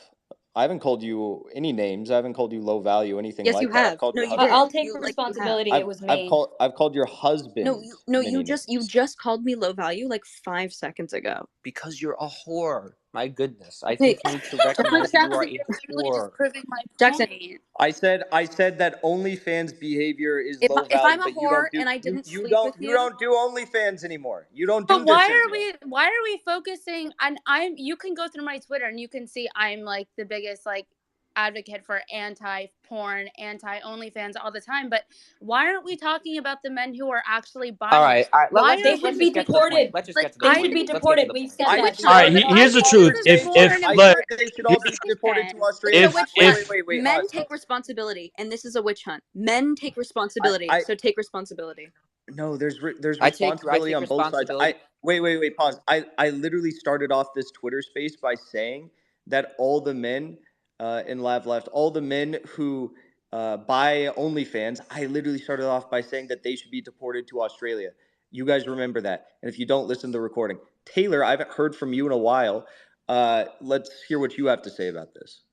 I haven't called you any names. I haven't called you low value, anything Yes, you like that. I've have. called No, your you husband. did. I'll take You have. responsibility. It was me. I've called your husband. You just called me low value like 5 seconds ago. Because you're a whore. My goodness. I Hey, think you need to recognize you are Jackson, a you're literally whore. just proving my Jackson, point. I said that OnlyFans behavior is if low if value, I'm a but you whore don't do and I you didn't you sleep don't with you you, don't do OnlyFans anymore. You don't do But this anymore. why are we focusing on, I'm, you can go through my Twitter and you can see I'm like the biggest like advocate for anti-porn, anti-OnlyFans all the time, but why aren't we talking about the men who are actually buying? All right. Why Let's are They just should let's be just get to the point. deported. Let's just like get to the They I point. should be Let's get to deported. the We've point. said I that. didn't which All say right, that here's the truth. causes OnlyFans porn is. and I look, said they should all be deported to Australia. prostitution. it's a witch if hunt. Wait. Men Pause. take responsibility, and this is a witch hunt. Men take responsibility, I so take responsibility. No, there's I responsibility take on both sides. responsibility. Wait, pause. I literally started off this Twitter space by saying that all the men in Lav Left, all the men who buy OnlyFans, I literally started off by saying that they should be deported to Australia. You guys remember that. And if you don't, listen to the recording. Taylor, I haven't heard from you in a while. Let's hear what you have to say about this.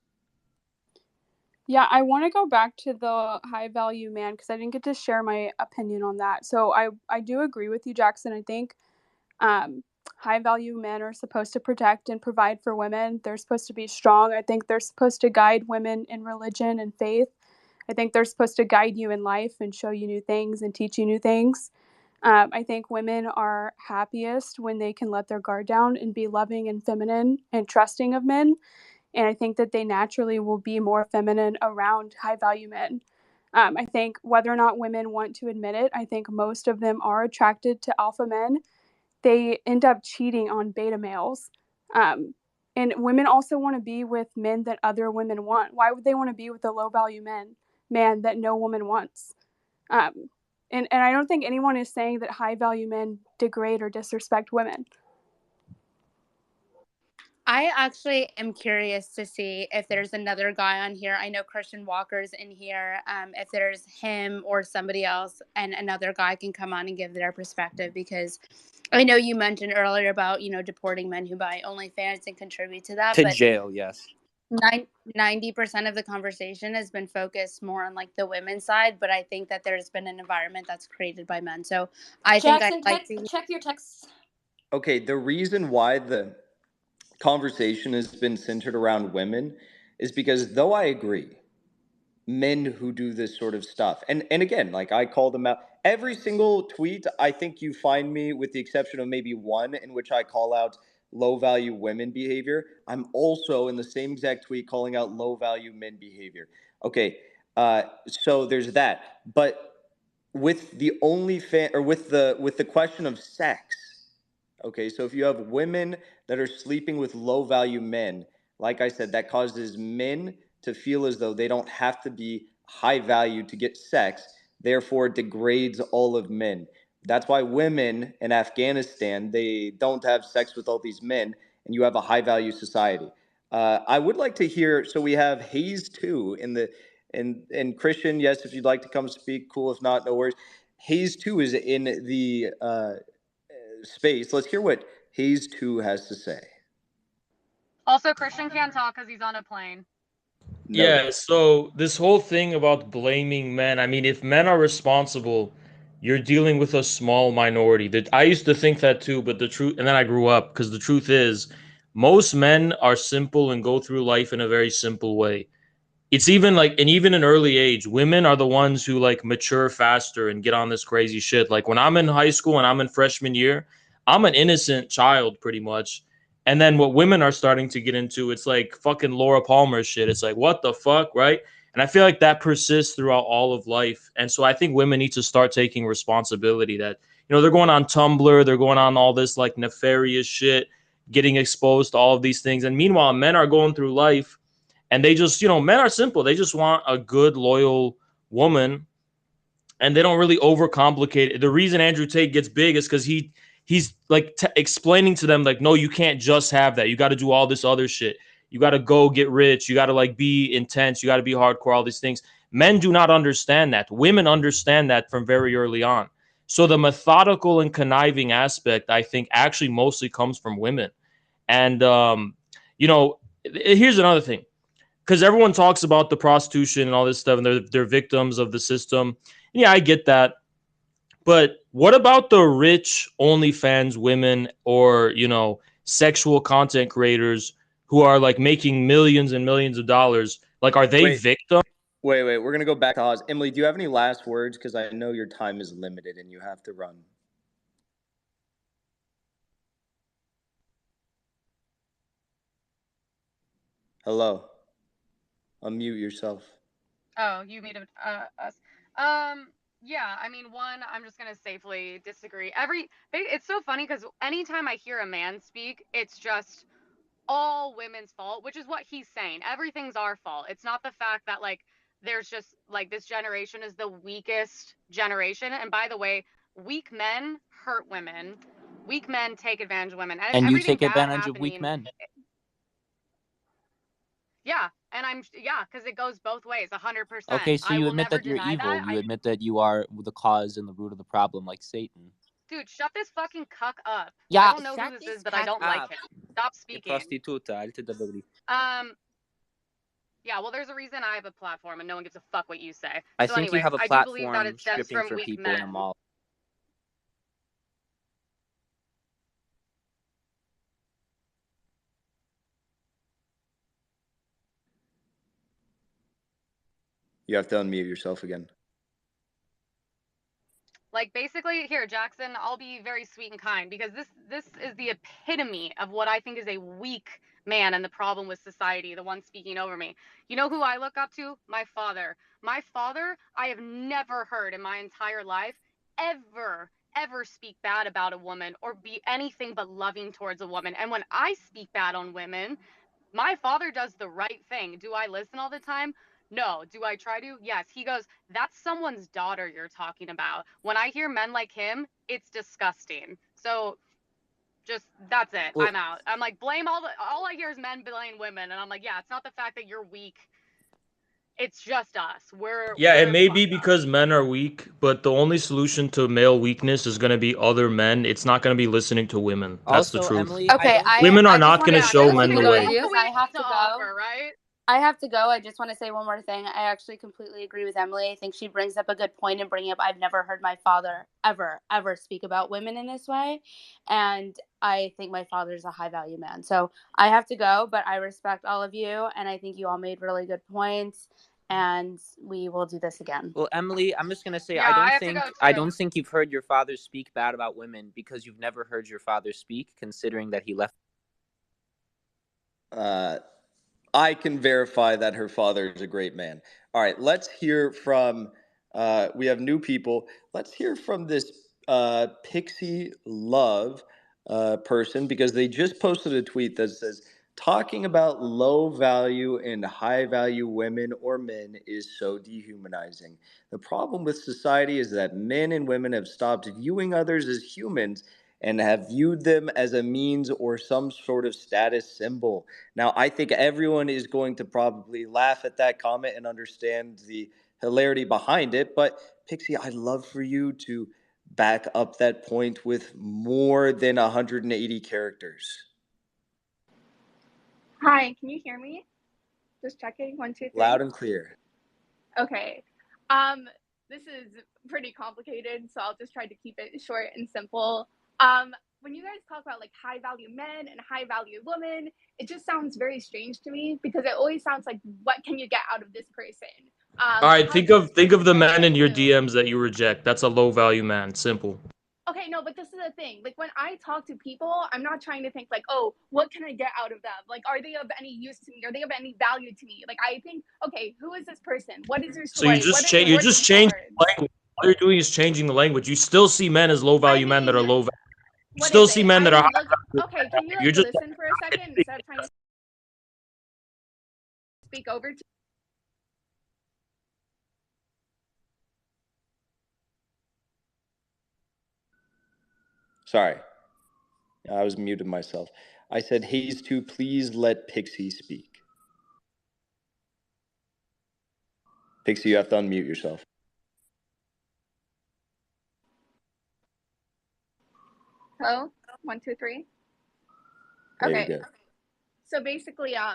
Yeah, I want to go back to the high value man because I didn't get to share my opinion on that. So I do agree with you, Jackson. I think high value men are supposed to protect and provide for women. They're supposed to be strong. I think they're supposed to guide women in religion and faith. I think they're supposed to guide you in life and show you new things and teach you new things. I think women are happiest when they can let their guard down and be loving and feminine and trusting of men. And I think that they naturally will be more feminine around high value men. I think whether or not women want to admit it, I think most of them are attracted to alpha men. They end up cheating on beta males. And women also want to be with men that other women want. Why would they want to be with a low value man that no woman wants? And I don't think anyone is saying that high value men degrade or disrespect women. I actually am curious to see if there's another guy on here. I know Christian Walker's in here. If there's him or somebody else and another guy can come on and give their perspective, because I know you mentioned earlier about, you know, deporting men who buy OnlyFans and contribute to that. To But jail, yes. 90% of the conversation has been focused more on like the women's side, but I think that there's been an environment that's created by men. So I Jackson, think I'd like to check your texts. Okay, the reason why the conversation has been centered around women is because, though I agree, men who do this sort of stuff, and again, like, I call them out every single tweet. I think you find me, with the exception of maybe one in which I call out low value women behavior, I'm also in the same exact tweet calling out low value men behavior. Okay, so there's that. But with the with the question of sex, okay, so if you have women that are sleeping with low value men, like I said, that causes men to feel as though they don't have to be high value to get sex, therefore degrades all of men. That's why women in Afghanistan, they don't have sex with all these men, and you have a high value society. I would like to hear. So we have Hayes too in the and Christian. Yes, if you'd like to come speak, cool. If not, no worries. Hayes too is in the space. Let's hear what Hayes too has to say. Also, Christian can't talk because he's on a plane. Yeah, so this whole thing about blaming men, I mean, if men are responsible, you're dealing with a small minority. That I used to think that too, but the truth, and then I grew up because the truth is, most men are simple and go through life in a very simple way. It's even like, and even in early age, women are the ones who like mature faster and get on this crazy shit. Like when I'm in high school and I'm in freshman year, I'm an innocent child pretty much. And then what women are starting to get into, it's like fucking Laura Palmer shit. It's like, what the fuck, right? And I feel like that persists throughout all of life. And so I think women need to start taking responsibility that, you know, they're going on Tumblr, they're going on all this like nefarious shit, getting exposed to all of these things. And meanwhile, men are going through life and they just, you know, men are simple. They just want a good, loyal woman, and they don't really overcomplicate it. The reason Andrew Tate gets big is because he's like explaining to them like, no, you can't just have that. You got to do all this other shit. You got to go get rich. You got to like be intense. You got to be hardcore. All these things. Men do not understand that. Women understand that from very early on. So the methodical and conniving aspect, I think, actually mostly comes from women. And you know, here's another thing, because everyone talks about the prostitution and all this stuff, and they're victims of the system. Yeah, I get that, but what about the rich OnlyFans women or sexual content creators who are like making millions and millions of dollars? Like, are they victims? Wait. We're gonna go back to Oz. Emily, do you have any last words? Because I know your time is limited and you have to run. Hello. Unmute yourself. Oh, you muted us. Yeah, I mean, one, I'm just gonna safely disagree. It's so funny because anytime I hear a man speak, it's just all women's fault, which is what he's saying. Everything's our fault. It's not the fact that like there's just like this generation is the weakest generation. And by the way, weak men hurt women. Weak men take advantage of women. And you everything take bad advantage of weak happening. men. Yeah, and because it goes both ways, 100%. Okay, so I you will admit never that you're deny evil. that. You admit that you are the cause and the root of the problem, like Satan. Dude, shut this fucking cuck up. Yeah, I don't know who this is, but I don't like him. Stop speaking. Prostituta, alte dabili. Yeah, well, there's a reason I have a platform and no one gives a fuck what you say. I so think anyway, you have a I do believe that platform it stems stripping from for weak people men. in a mall. You have to unmute yourself again. Like basically, here, Jackson, I'll be very sweet and kind because this is the epitome of what I think is a weak man and the problem with society, the one speaking over me. You know who I look up to? My father. My father, I have never heard in my entire life ever speak bad about a woman or be anything but loving towards a woman. And when I speak bad on women, my father does the right thing. Do I listen all the time? No. Do I try to? Yes. He goes, that's someone's daughter you're talking about. When I hear men like him, it's disgusting. So just that's it. Well, I'm out. I'm like, all I hear is men blame women. And I'm like, yeah, it's not the fact that you're weak. It's just us. It may be because men are weak, but the only solution to male weakness is going to be other men. It's not going to be listening to women. That's the also, truth. Emily, Okay, women are I just not want going to to show say men the something way. on you. I have to go. Offer, right? I have to go. I just want to say one more thing. I actually completely agree with Emily. I think she brings up a good point in bringing up I've never heard my father ever speak about women in this way. And I think my father's a high value man. So I have to go, but I respect all of you. And I think you all made really good points. And we will do this again. Well, Emily, I'm just going to say, Yeah, I don't think you've heard your father speak bad about women because you've never heard your father speak, considering that he left. I can verify that her father is a great man. All right, let's hear from, we have new people. Let's hear from this Pixie Love person because they just posted a tweet that says, Talking about low value and high value women or men is so dehumanizing. The problem with society is that men and women have stopped viewing others as humans and have viewed them as a means or some sort of status symbol. Now, I think everyone is going to probably laugh at that comment and understand the hilarity behind it. But, Pixie, I'd love for you to back up that point with more than 180 characters. Hi, can you hear me? Just checking. 1, 2, 3. Loud and clear. Okay. This is pretty complicated, so I'll just try to keep it short and simple. When you guys talk about like high value men and high value women, it just sounds very strange to me because it always sounds like, what can you get out of this person? All right, think of the man in your DMs that you reject. That's a low value man. Simple. Okay, no, but this is the thing. Like, when I talk to people, I'm not trying to think like, oh, what can I get out of them? Like, are they of any use to me? Are they of any value to me? Like, I think, okay, who is this person? What is their So you story? just change. You just change the language. All you're doing is changing the language. You still see men as low value men that are low value. You still see men that are high value. Okay, can you like listen for a second instead of trying to speak over to? Sorry, I was muted myself. I said, Hayes, to please let Pixie speak. Pixie, you have to unmute yourself. Hello? 1, 2, 3. Okay. You're good. So basically, yeah,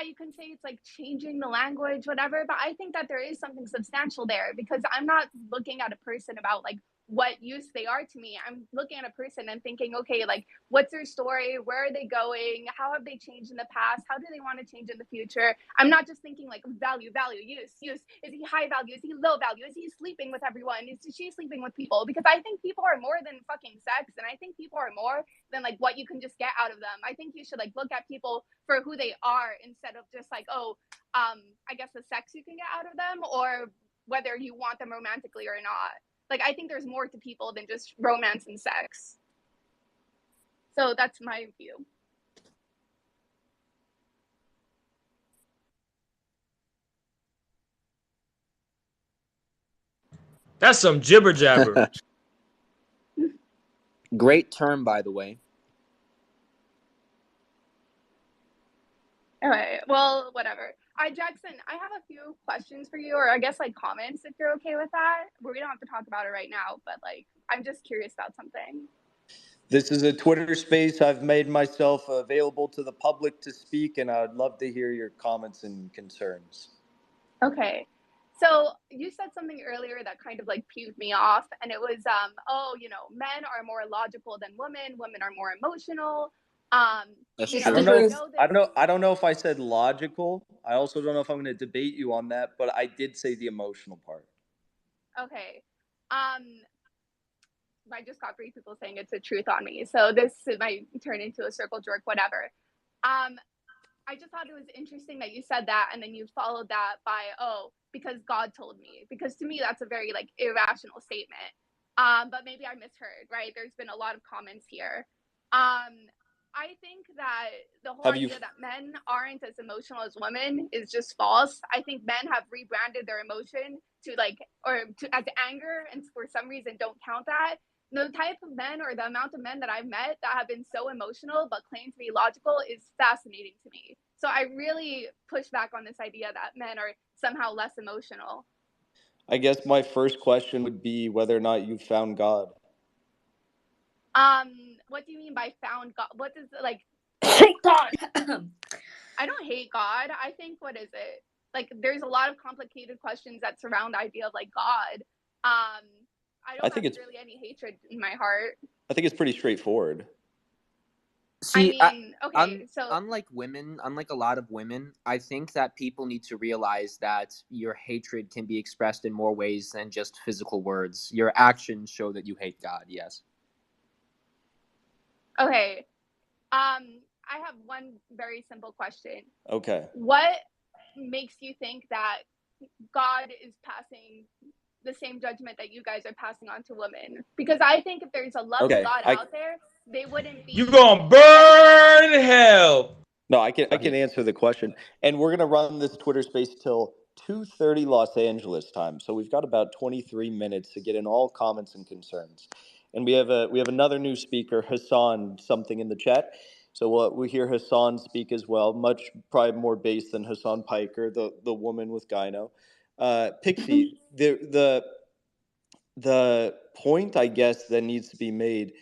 you can say it's like changing the language, whatever, but I think that there is something substantial there because I'm not looking at a person about like what use they are to me. I'm looking at a person and thinking, okay, like what's their story? Where are they going? How have they changed in the past? How do they want to change in the future? I'm not just thinking like value, use. Is he high value? Is he low value? Is he sleeping with everyone? Is she sleeping with people? Because I think people are more than fucking sex, and I think people are more than like what you can just get out of them. I think you should like look at people for who they are instead of just like, oh, I guess the sex you can get out of them or whether you want them romantically or not. Like, I think there's more to people than just romance and sex. So that's my view. That's some jibber jabber. Great term, by the way. Alright, well, whatever. Jackson, I have a few questions for you, or I guess like comments if you're okay with that. We don't have to talk about it right now, but like I'm just curious about something. This is a Twitter space. I've made myself available to the public to speak, and I'd love to hear your comments and concerns. Okay. So you said something earlier that kind of like peeved me off, and it was, oh, you know, men are more logical than women are more emotional. That's true. I don't know if I said logical. I also don't know if I'm going to debate you on that, but I did say the emotional part. Okay. I just got 3 people saying it's a truth on me, so this might turn into a circle jerk, whatever. I just thought it was interesting that you said that, and then you followed that by, oh, because God told me. Because to me, that's a very like irrational statement. But maybe I misheard, right? There's been a lot of comments here. I think that the whole idea that men aren't as emotional as women is just false. I think men have rebranded their emotion to like, or to as anger, and for some reason don't count that. The type of men or the amount of men that I've met that have been so emotional but claim to be logical is fascinating to me. So I really push back on this idea that men are somehow less emotional. I guess my first question would be whether or not you found God. What do you mean by found God? What does like hate God? I don't hate God. I think, what is it? Like, there's a lot of complicated questions that surround the idea of like God. I think have really any hatred in my heart. I think it's pretty straightforward. See, unlike women, unlike a lot of women, I think that people need to realize that your hatred can be expressed in more ways than just physical words. Your actions show that you hate God, yes. Okay. I have one very simple question. Okay. What makes you think that God is passing the same judgment that you guys are passing on to women? Because I think if there's a loving God out there, they wouldn't be. You gonna burn in hell. No, I can answer the question, and we're gonna run this Twitter Space till 2:30 Los Angeles time. So we've got about 23 minutes to get in all comments and concerns, and we have another new speaker, Hassan, something in the chat. So we hear Hassan speak as well, much probably more based than Hassan Piker, the woman with gyno. Pixie, the point I guess that needs to be made,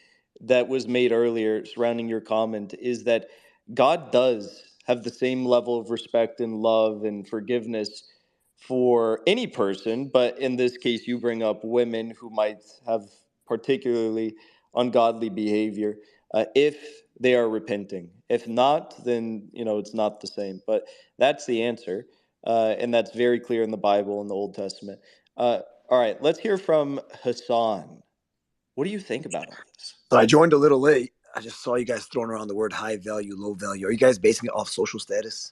that was made earlier surrounding your comment, is that God does have the same level of respect and love and forgiveness for any person, but in this case you bring up women who might have particularly ungodly behavior, if they are repenting. If not, then it's not the same. But that's the answer, and that's very clear in the Bible in the Old Testament. All right, let's hear from Hassan. What do you think about all this? So I joined a little late. I just saw you guys throwing around the word high value, low value. Are you guys basing it off social status?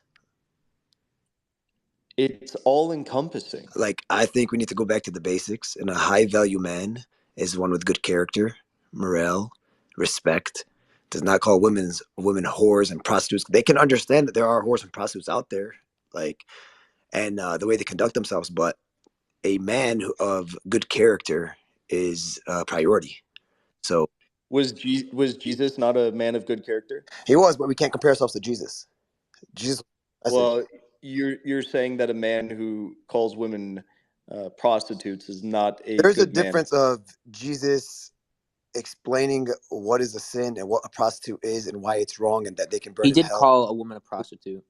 It's all encompassing. Like, I think we need to go back to the basics. And a high value man is one with good character, morale, respect. Does not call women whores and prostitutes. They can understand that there are whores and prostitutes out there, and the way they conduct themselves. But a man of good character is a priority. So was Jesus not a man of good character? He was, but we can't compare ourselves to Jesus. Jesus. Well, you're saying that a man who calls women prostitutes is not a There's good a difference man. of Jesus explaining what is a sin and what a prostitute is and why it's wrong and that they can burn in hell. He did call a woman a prostitute.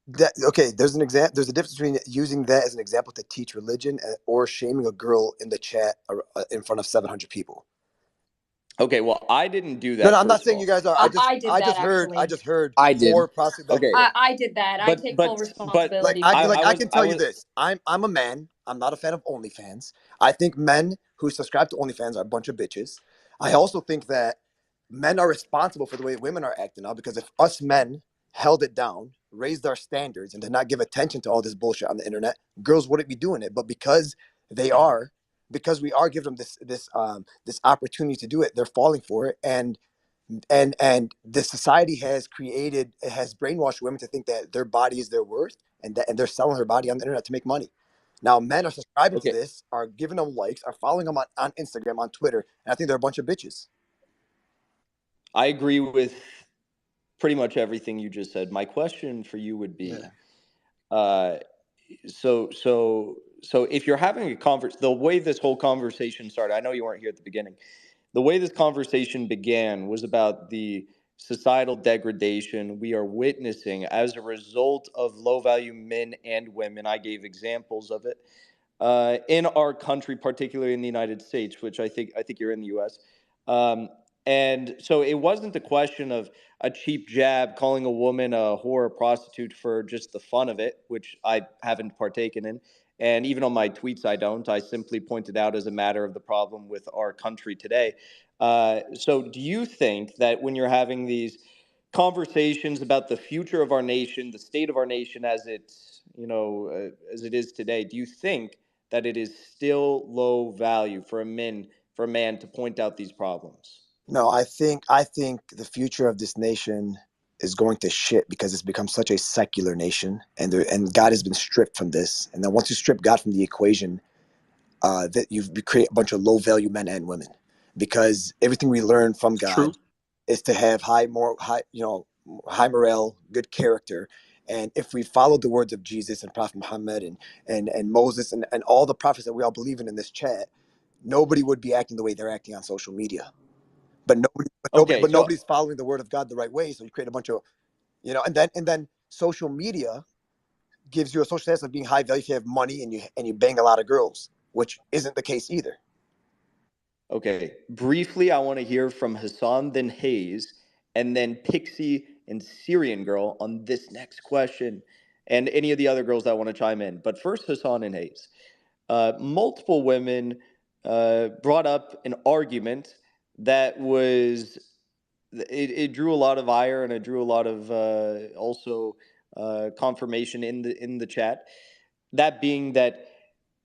There's an example. There's a difference between using that as an example to teach religion or shaming a girl in the chat in front of 700 people. Okay, well, I didn't do that. No, I'm not saying you guys are. I just heard. I did. Okay. I did that. I take full responsibility. I can tell you this. I'm a man. I'm not a fan of OnlyFans. I think men who subscribe to OnlyFans are a bunch of bitches. I also think that men are responsible for the way women are acting now, because if us men held it down, raised our standards, and did not give attention to all this bullshit on the internet, girls wouldn't be doing it. But because we are giving them this opportunity to do it, they're falling for it, and the society has brainwashed women to think that their body is their worth, and they're selling their body on the internet to make money. Now men are subscribing to this, are giving them likes, are following them on Instagram, on Twitter, and I think they're a bunch of bitches. I agree with pretty much everything you just said. My question for you would be, so if you're having a conversation, the way this whole conversation started, I know you weren't here at the beginning. The way this conversation began was about the societal degradation we are witnessing as a result of low-value men and women. I gave examples of it in our country, particularly in the United States, which I think you're in the U.S. And so it wasn't a question of a cheap jab calling a woman a whore or prostitute for just the fun of it, which I haven't partaken in. And even on my tweets, I don't. I simply pointed out as a matter of the problem with our country today. So do you think that when you're having these conversations about the future of our nation, the state of our nation as as it is today, do you think that it is still low value for a man to point out these problems? No, I think the future of this nation is going to shit because it's become such a secular nation, and God has been stripped from this. And then once you strip God from the equation, that you create a bunch of low value men and women, because everything we learn from God is to have high morale, good character. And if we followed the words of Jesus and Prophet Muhammad and Moses and all the prophets that we all believe in this chat, nobody would be acting the way they're acting on social media. But nobody's following the word of God the right way. So you create a bunch of, and then social media gives you a social status of being high value if you have money and you bang a lot of girls, which isn't the case either. Okay, briefly, I want to hear from Hassan, then Hayes, and then Pixie and Syrian Girl on this next question, and any of the other girls that want to chime in. But first, Hassan and Hayes. Multiple women brought up an argument that was it drew a lot of ire, and it drew a lot of also confirmation in the chat. That being that,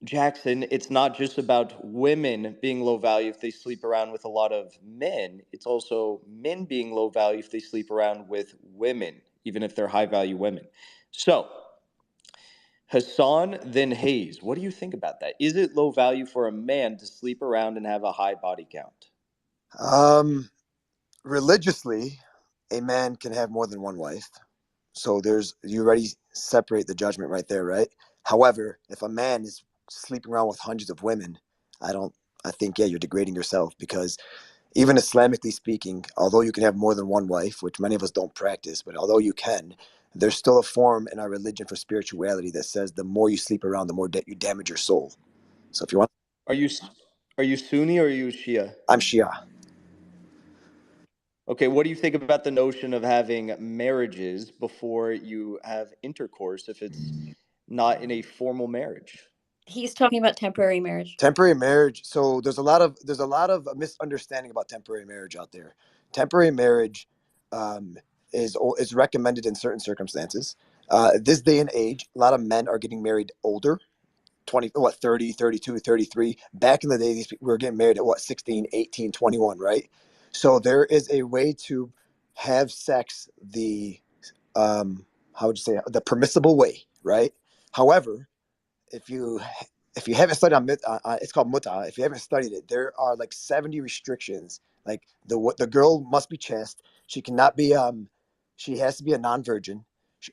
Jackson, it's not just about women being low value if they sleep around with a lot of men. It's also men being low value if they sleep around with women. even if they're high value women. So, Hassan, then Hayes, what do you think about that? Is it low value for a man to sleep around and have a high body count? Religiously, a man can have more than one wife. So you already separate the judgment right there, right? However, if a man is sleeping around with hundreds of women, I think, yeah, you're degrading yourself, because even Islamically speaking, although you can have more than one wife, which many of us don't practice, but although you can, there's still a form in our religion for spirituality that says the more you sleep around, the more you damage your soul. So if you want, Are you Sunni or are you Shia? I'm Shia. Okay, what do you think about the notion of having marriages before you have intercourse if it's not in a formal marriage? He's talking about temporary marriage. Temporary marriage. So there's a lot of misunderstanding about temporary marriage out there. Temporary marriage is recommended in certain circumstances. This day and age, a lot of men are getting married older, 30, 32, 33. Back in the day, these people were getting married at 16, 18, 21, right? So there is a way to have sex how would you say, the permissible way, right? However, if you haven't studied on it's called muta. If you haven't studied it, there are like 70 restrictions. Like the girl must be chaste. She cannot be she has to be a non-virgin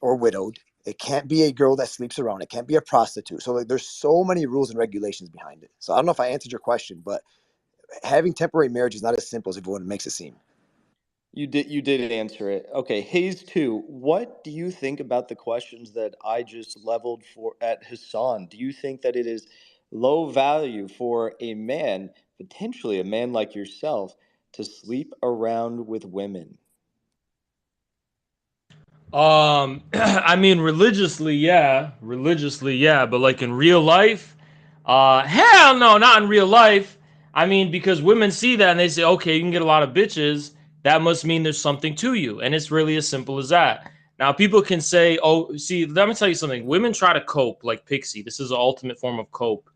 or widowed. It can't be a girl that sleeps around. It can't be a prostitute. So like, there's so many rules and regulations behind it. So I don't know if I answered your question, but having temporary marriage is not as simple as everyone makes it seem. You did answer it. Okay, Hayes too. What do you think about the questions that I just leveled for at Hassan? Do you think that it is low value for a man, potentially a man like yourself, to sleep around with women? I mean, religiously, yeah, but like in real life, hell no, not in real life. I mean, because women see that and they say, okay, you can get a lot of bitches. That must mean there's something to you, and it's really as simple as that. Now, people can say, oh, see, let me tell you something. Women try to cope like Pixie. This is the ultimate form of cope,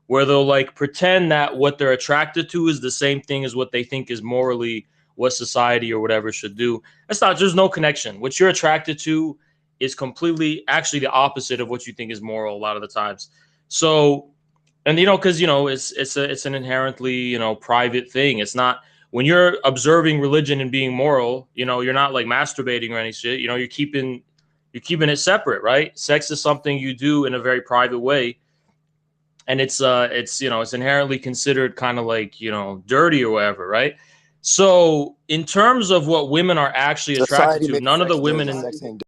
where they'll like pretend that what they're attracted to is the same thing as what they think is morally what society or whatever should do. That's not, there's no connection. What you're attracted to is completely actually the opposite of what you think is moral a lot of the times. So, and because it's an inherently private thing. It's not, when you're observing religion and being moral, you're not like masturbating or any shit. You're keeping it separate, right? Sex is something you do in a very private way, and it's inherently considered kind of like dirty or whatever, right? So in terms of what women are actually attracted Society to, makes none of the sex women dirty. in Sex ain't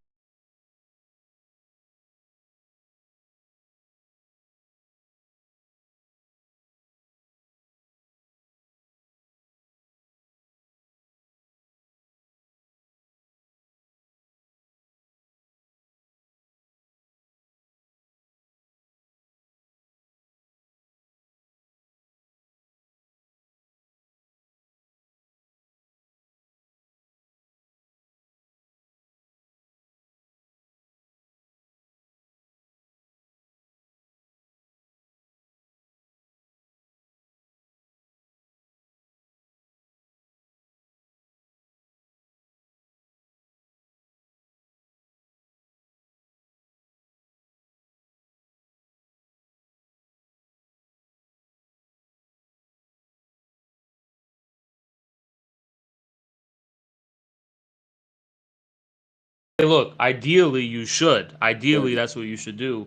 Hey, look, ideally you should. Ideally, dirty. that's what you should do,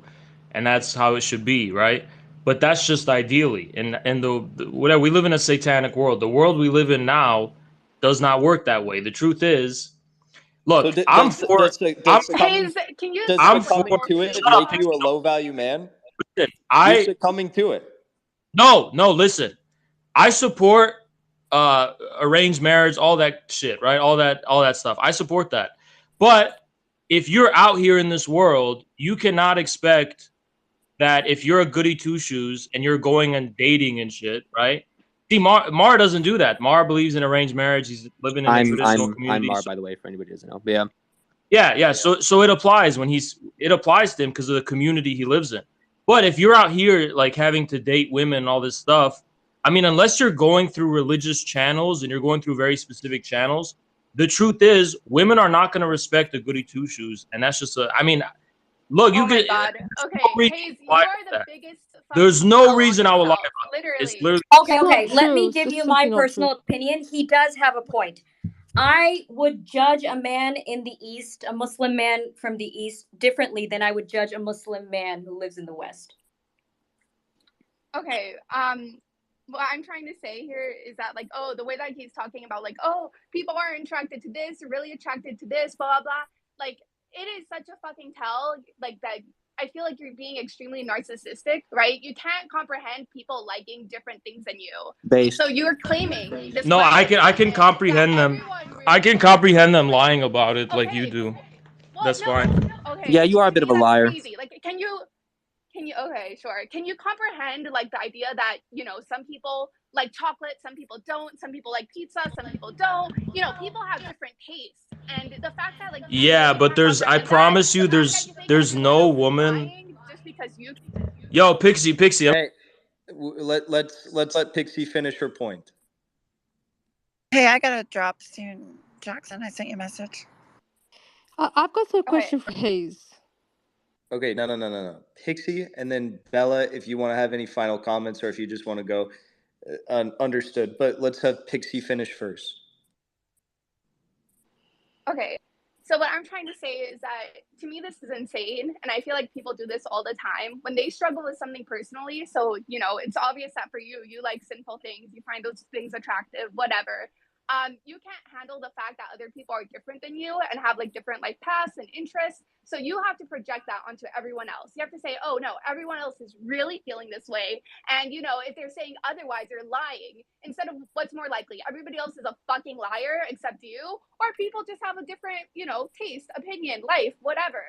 and that's how it should be, right? But that's just ideally. And the whatever, we live in a satanic world. The world we live in now does not work that way. The truth is, So look, I'm for I'm Hayes, can you does I'm stop for with the succumbing to bullshit? it shut up, make Pixie. you a low value man? Listen, You're I succumbing to it. no, listen. I support arranged marriage, all that shit, right? All that stuff. I support that. But if you're out here in this world, you cannot expect that if you're a goody two shoes and you're going and dating and shit, right? See, Mar doesn't do that. Mar believes in arranged marriage. He's living in a I'm traditional I'm I'm community. Mar, by the way, for anybody who doesn't know. But yeah. Yeah. So it applies it applies to him because of the community he lives in. But if you're out here like having to date women and all this stuff, I mean, unless you're going through religious channels and you're going through very specific channels, the truth is, women are not going to respect the goody two shoes, and that's just I mean, look, you oh my can. God. Okay, Hayes, you are the biggest. There's no reason I would lie about it. It's literally. Okay. Let me give you my personal opinion. He does have a point. I would judge a man in the East, a Muslim man from the East, differently than I would judge a Muslim man who lives in the West. Okay. What I'm trying to say here is that, like, oh, the way that he's talking about, like, oh, people are attracted to this, really attracted to this, blah, blah, blah. Like, it is such a fucking tell, like, that I feel like you're being extremely narcissistic, right? You can't comprehend people liking different things than you. Based. So you're claiming this. No, I can comprehend them. Really I can comprehend them lying about it like you do. Well, that's no, fine. Okay. Yeah, you are a bit of a liar. Crazy. Like, can you? Okay, sure. Can you comprehend, like, the idea that, you know, some people like chocolate, some people don't, some people like pizza, some people don't, you know, people have different tastes, and the fact that, like, yeah, but I promise you, there's no woman. Just because you. Yo, Pixie. Hey, let's let Pixie finish her point. Hey, I gotta drop soon, Jackson. I sent you a message. I've got a question for Hayes. Okay, no. Pixie, and then Bella, if you want to have any final comments or if you just want to go, understood. But let's have Pixie finish first. Okay. So what I'm trying to say is that, to me, this is insane. And I feel like people do this all the time when they struggle with something personally. So, you know, it's obvious that for you, you like sinful things, you find those things attractive, whatever. You can't handle the fact that other people are different than you and have, like, different, like, paths and interests. So you have to project that onto everyone else. You have to say, oh no, everyone else is really feeling this way. And, you know, if they're saying otherwise, they're lying. Instead of what's more likely, everybody else is a fucking liar except you, or people just have a different, you know, taste, opinion, life, whatever.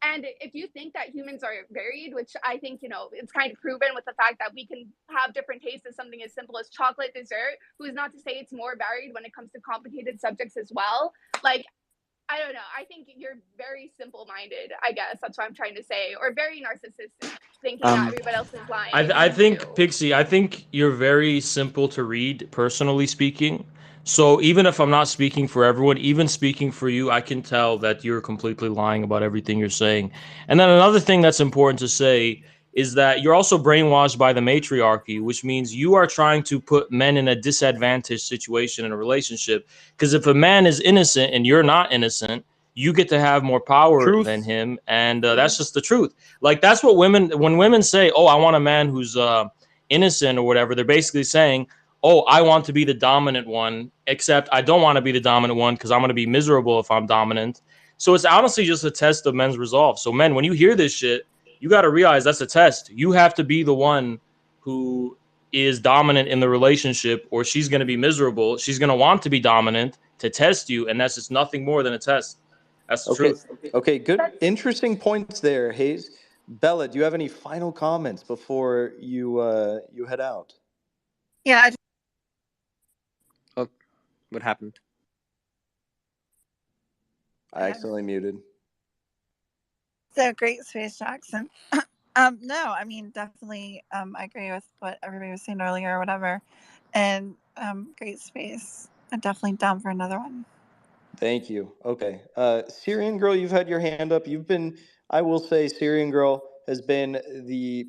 And if you think that humans are varied, which I think, you know, it's kind of proven with the fact that we can have different tastes in something as simple as chocolate dessert, who's not to say it's more varied when it comes to complicated subjects as well. Like, I don't know. I think you're very simple-minded, I guess. That's what I'm trying to say. Or very narcissistic, thinking that everybody else is lying. I think, Pixie, I think you're very simple to read, personally speaking. So even if I'm not speaking for everyone, even speaking for you, I can tell that you're completely lying about everything you're saying. And then another thing that's important to say is that you're also brainwashed by the matriarchy, which means you are trying to put men in a disadvantaged situation in a relationship. Because if a man is innocent and you're not innocent, you get to have more power than him, and that's just the truth. Like, that's what when women say, oh, I want a man who's innocent or whatever, they're basically saying, oh, I want to be the dominant one, except I don't want to be the dominant one because I'm going to be miserable if I'm dominant. So it's honestly just a test of men's resolve. So men, when you hear this shit, you got to realize that's a test. You have to be the one who is dominant in the relationship, or she's going to be miserable. She's going to want to be dominant to test you, and that's just nothing more than a test. That's the truth. Okay, good. Interesting points there, Hayes. Bella, do you have any final comments before you head out? Yeah. Oh, what happened? I accidentally muted. So great space, Jackson. No, I mean, definitely, I agree with what everybody was saying earlier or whatever. And great space. I'm definitely down for another one. Thank you. Okay. Syrian Girl, you've had your hand up. I will say, Syrian Girl has been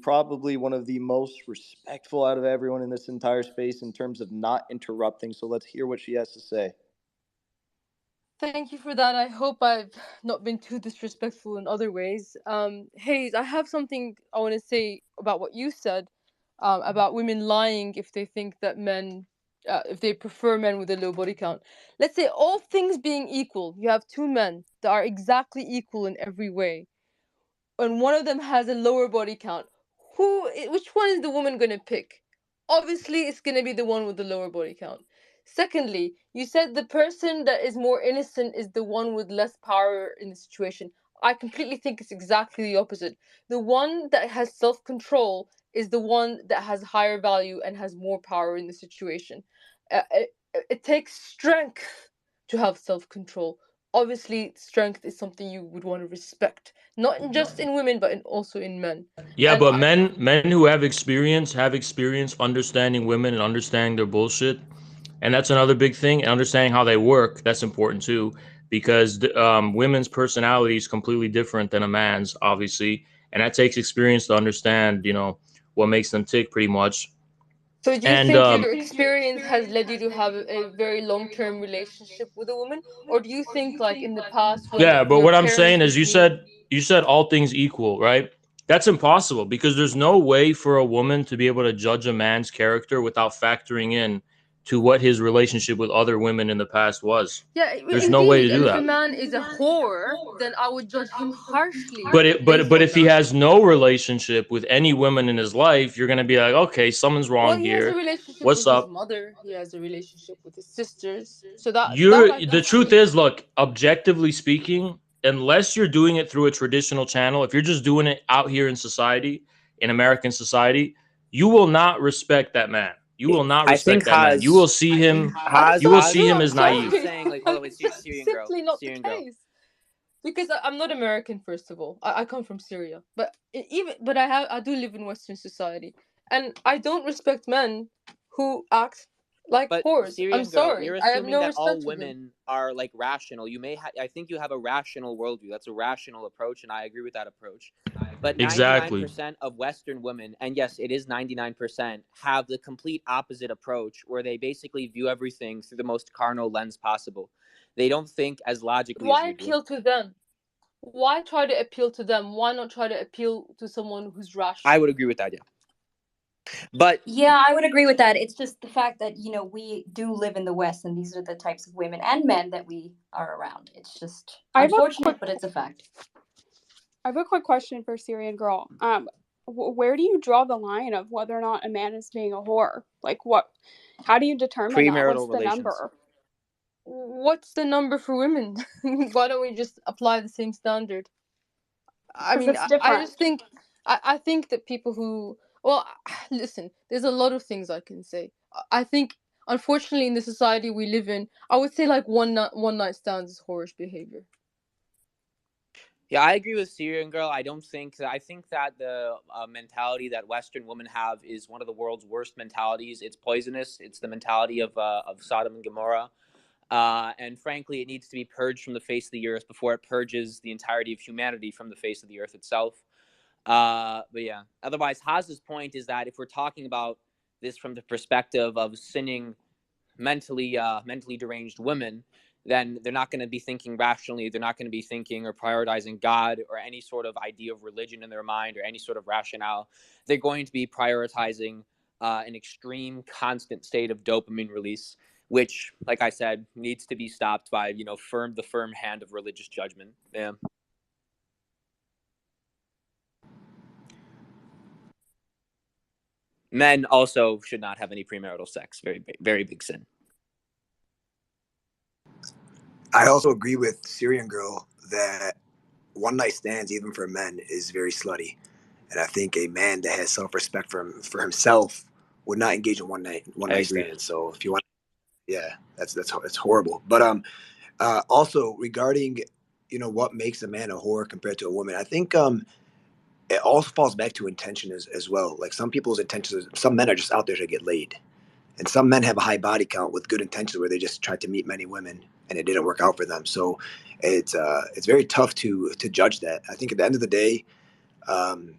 probably one of the most respectful out of everyone in this entire space in terms of not interrupting. So let's hear what she has to say. Thank you for that. I hope I've not been too disrespectful in other ways. Hayes, I have something I want to say about what you said about women lying if they think that men, if they prefer men with a low body count. Let's say all things being equal, you have two men that are exactly equal in every way, and one of them has a lower body count. Which one is the woman going to pick? Obviously, it's going to be the one with the lower body count. Secondly, you said the person that is more innocent is the one with less power in the situation. I completely think it's exactly the opposite. The one that has self-control is the one that has higher value and has more power in the situation. It takes strength to have self-control. Obviously, strength is something you would want to respect, not just in women, but also in men. Yeah, but men who have experience understanding women and understanding their bullshit. And that's another big thing. Understanding how they work, that's important too, because women's personality is completely different than a man's, obviously. And that takes experience to understand, what makes them tick pretty much. So do you And think your experience has led you to have a very long-term relationship with a woman? Or do you think like in the past when yeah, but your what I'm parents saying is would be... you said all things equal, right? That's impossible because there's no way for a woman to be able to judge a man's character without factoring in to what his relationship with other women in the past was. Yeah, There's no way to indeed. do And if a that. man is a whore, then I would judge him harshly based But on if he that. has no relationship with any women in his life, you're gonna be like, okay, something's Well, wrong he has a here. relationship What's with his up? mother. He has a relationship with his sisters. So that You're I the can truth see. is, look, objectively speaking, unless you're doing it through a traditional channel, if you're just doing it out here in society, in American society, you will not respect that man. You will not I think respect that man. You will see him. That's You will not see true. him I'm as Has naive. is sorry. saying like, hold on, wait, That's Syrian girl, simply not the Syrian girl. case. Because I'm not American, first of all. I come from Syria, but but I do live in Western society, and I don't respect men who act like But whores. I'm Syrian girl, sorry. you're I have assuming no that all respect for them. women are like rational. I think you have a rational worldview. That's a rational approach, and I agree with that approach. But Exactly. 99% of Western women, and yes, it is 99%, have the complete opposite approach where they basically view everything through the most carnal lens possible. They don't think as logically as Why you do. appeal to them? Why try to appeal to them? Why not try to appeal to someone who's I would rational? agree with that, yeah. But Yeah, I would agree with that. It's just the fact that, we do live in the West and these are the types of women and men that we are around. It's just unfortunate, but it's a fact. I have a quick question for Syrian girl. Where do you draw the line of whether or not a man is being a whore? Like what? How do you determine that? What's premarital the relations. number? What's the number for women? Why don't we just apply the same standard? I Because mean, it's I different. just think I think that people who listen, there's a lot of things I can say. I think unfortunately in the society we live in, I would say like one night stands is whorish behavior. Yeah, I agree with Syrian girl. I think that the mentality that Western women have is one of the world's worst mentalities. It's poisonous. It's the mentality of Sodom and Gomorrah. And frankly, it needs to be purged from the face of the earth before it purges the entirety of humanity from the face of the earth itself. But yeah, otherwise, Haz's point is that if we're talking about this from the perspective of sinning mentally deranged women, then they're not going to be thinking rationally. They're not going to be thinking or prioritizing God or any sort of idea of religion in their mind or any sort of rationale. They're going to be prioritizing an extreme, constant state of dopamine release, which, like I said, needs to be stopped by the firm hand of religious judgment. Yeah. Men also should not have any premarital sex. Very, very big sin. I also agree with Syrian girl that one night stands, even for men, is very slutty. And I think a man that has self respect for himself would not engage in one I night agree. stands. So if you want, yeah, that's horrible. But also regarding what makes a man a whore compared to a woman, I think it also falls back to intention as well. Like some people's intentions, some men are just out there to get laid, and some men have a high body count with good intentions where they just tried to meet many women and it didn't work out for them. So it's very tough to judge that. I think at the end of the day,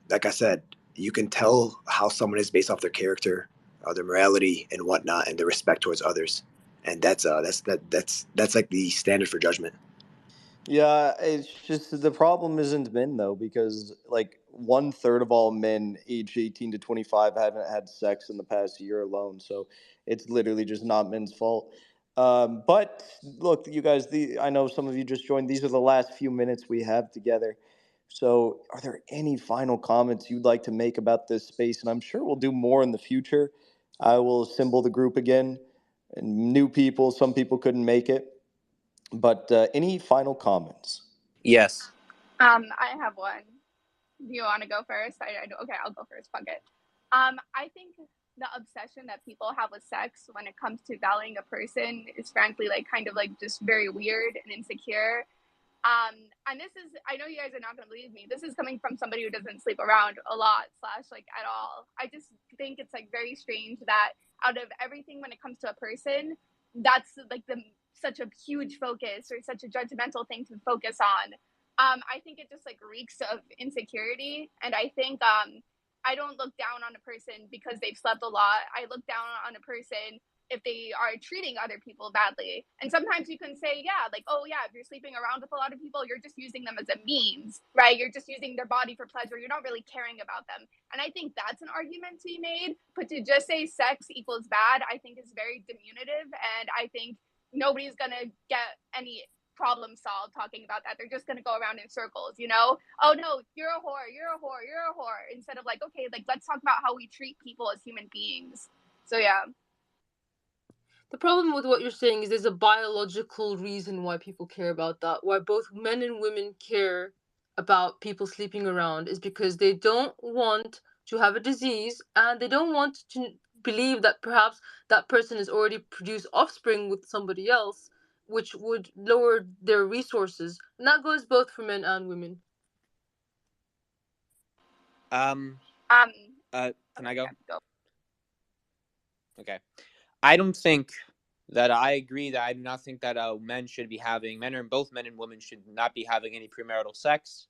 like I said, you can tell how someone is based off their character, their morality and whatnot, and their respect towards others, and that's like the standard for judgment. Yeah, it's just the problem isn't men though, because like 1/3 of all men aged 18 to 25 haven't had sex in the past year alone. So it's literally just not men's fault. But look, you guys, I know some of you just joined. These are the last few minutes we have together. So, are there any final comments you'd like to make about this space? And I'm sure we'll do more in the future. I will assemble the group again, and new people. Some people couldn't make it. But any final comments? Yes. I have one. Do you want to go first? Okay, I'll go first. Fuck it. I think the obsession that people have with sex when it comes to valuing a person is frankly like kind of like just very weird and insecure. And this is, I know you guys are not going to believe me. This is coming from somebody who doesn't sleep around a lot / like at all. I just think it's like very strange that out of everything when it comes to a person, that's like such a huge focus or such a judgmental thing to focus on. I think it just like reeks of insecurity, and I think I don't look down on a person because they've slept a lot. I look down on a person if they are treating other people badly. And sometimes you can say, yeah, like, oh yeah, if you're sleeping around with a lot of people, you're just using them as a means, right? You're just using their body for pleasure. You're not really caring about them. And I think that's an argument to be made. But to just say sex equals bad, I think is very diminutive. And I think nobody's going to get any problem solved talking about that. They're just going to go around in circles, you know? Oh no, you're a whore, you're a whore, you're a whore. Instead of like, okay, like let's talk about how we treat people as human beings. So yeah. The problem with what you're saying is there's a biological reason why people care about that. Why both men and women care about people sleeping around is because they don't want to have a disease, and they don't want to believe that perhaps that person has already produced offspring with somebody else, which would lower their resources. And that goes both for men and women. Can I go? Okay. I don't think that I agree that I do not think that both men and women should not be having any premarital sex.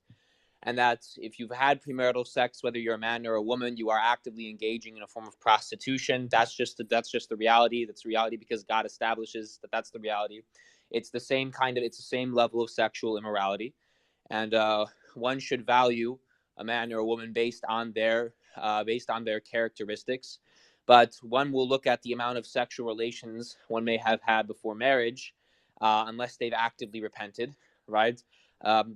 And that if you've had premarital sex, whether you're a man or a woman, you are actively engaging in a form of prostitution. That's just the reality. That's reality because God establishes that that's the reality. It's the same level of sexual immorality, and one should value a man or a woman based on their characteristics. But one will look at the amount of sexual relations one may have had before marriage, unless they've actively repented, right?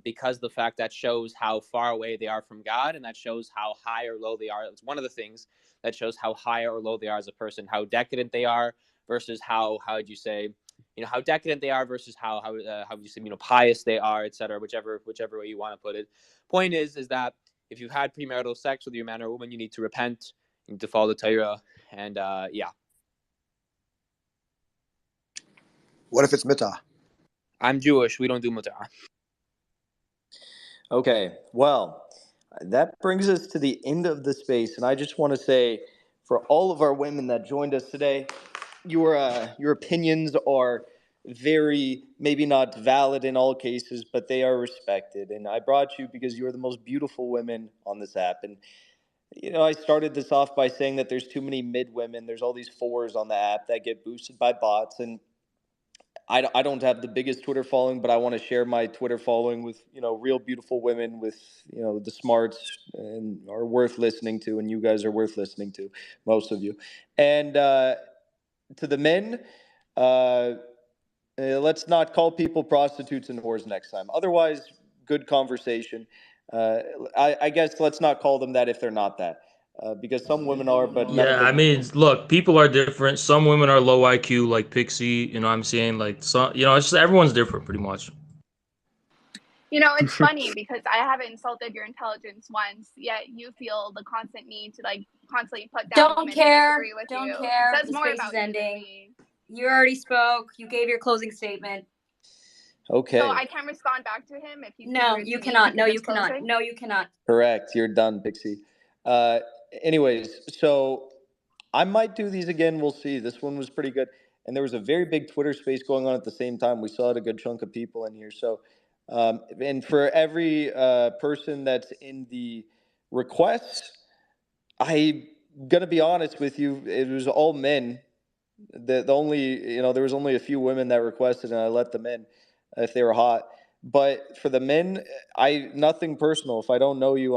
Because the fact that shows how far away they are from God, and that shows how high or low they are. It's one of the things that shows how high or low they are as a person, how decadent they are versus how would you say, how decadent they are versus how would you say, pious they are, etc. Whichever way you want to put it. Point is that if you've had premarital sex with your man or woman, you need to repent. You need to follow the Torah, and yeah. What if it's mitah? I'm Jewish. We don't do mitah. Okay, well, that brings us to the end of the space, and I just want to say, for all of our women that joined us today, your opinions are very, maybe not valid in all cases, but they are respected. And I brought you because you are the most beautiful women on this app. And I started this off by saying that there's too many mid women. There's all these fours on the app that get boosted by bots, and I don't have the biggest Twitter following, but I want to share my Twitter following with, real beautiful women with, the smarts and are worth listening to. And you guys are worth listening to, most of you. And to the men, let's not call people prostitutes and whores next time. Otherwise, good conversation. I guess let's not call them that if they're not that. Because some women are, but none of Yeah, I them. mean, look, people are different. Some women are low IQ, like Pixie. You know what I'm saying? Like, some, it's just everyone's different, pretty much. It's funny because I haven't insulted your intelligence once, yet you feel the constant need to like constantly put down women who disagree with you. Don't care. It says The more space about is you ending. than me. You already spoke. You gave your closing statement. Okay. So I can respond back to him if he. No, you cannot. No, you cannot. No, you cannot. Correct. You're done, Pixie. Anyways, so I might do these again. We'll see. This one was pretty good. And there was a very big Twitter space going on at the same time. We saw a good chunk of people in here. So, and for every person that's in the requests, I'm going to be honest with you, it was all men. The only, there was only a few women that requested, and I let them in if they were hot. But for the men, nothing personal. If I don't know you,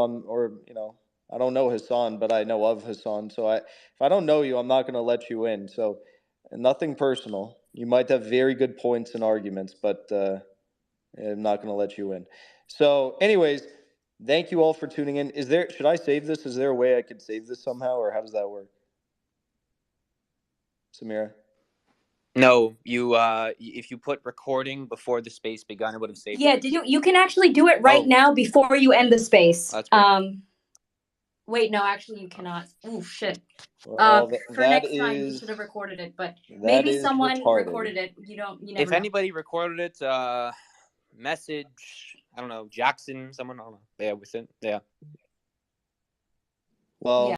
I don't know Hassan, but I know of Hassan. So if I don't know you, I'm not going to let you in. So nothing personal. You might have very good points and arguments, but I'm not going to let you in. So, anyways, thank you all for tuning in. Should I save this? Is there a way I could save this somehow, or how does that work? Samira? No, you if you put recording before the space begun, it would have saved it. Yeah, you can actually do it right now before you end the space. That's great. Wait, no, actually you cannot. Oh shit. Well, for next time you should have recorded it, but maybe someone recorded it. You never if know. anybody recorded it, message, I don't know, Jackson, someone, I don't know. Yeah, with it. Yeah. Well, yeah.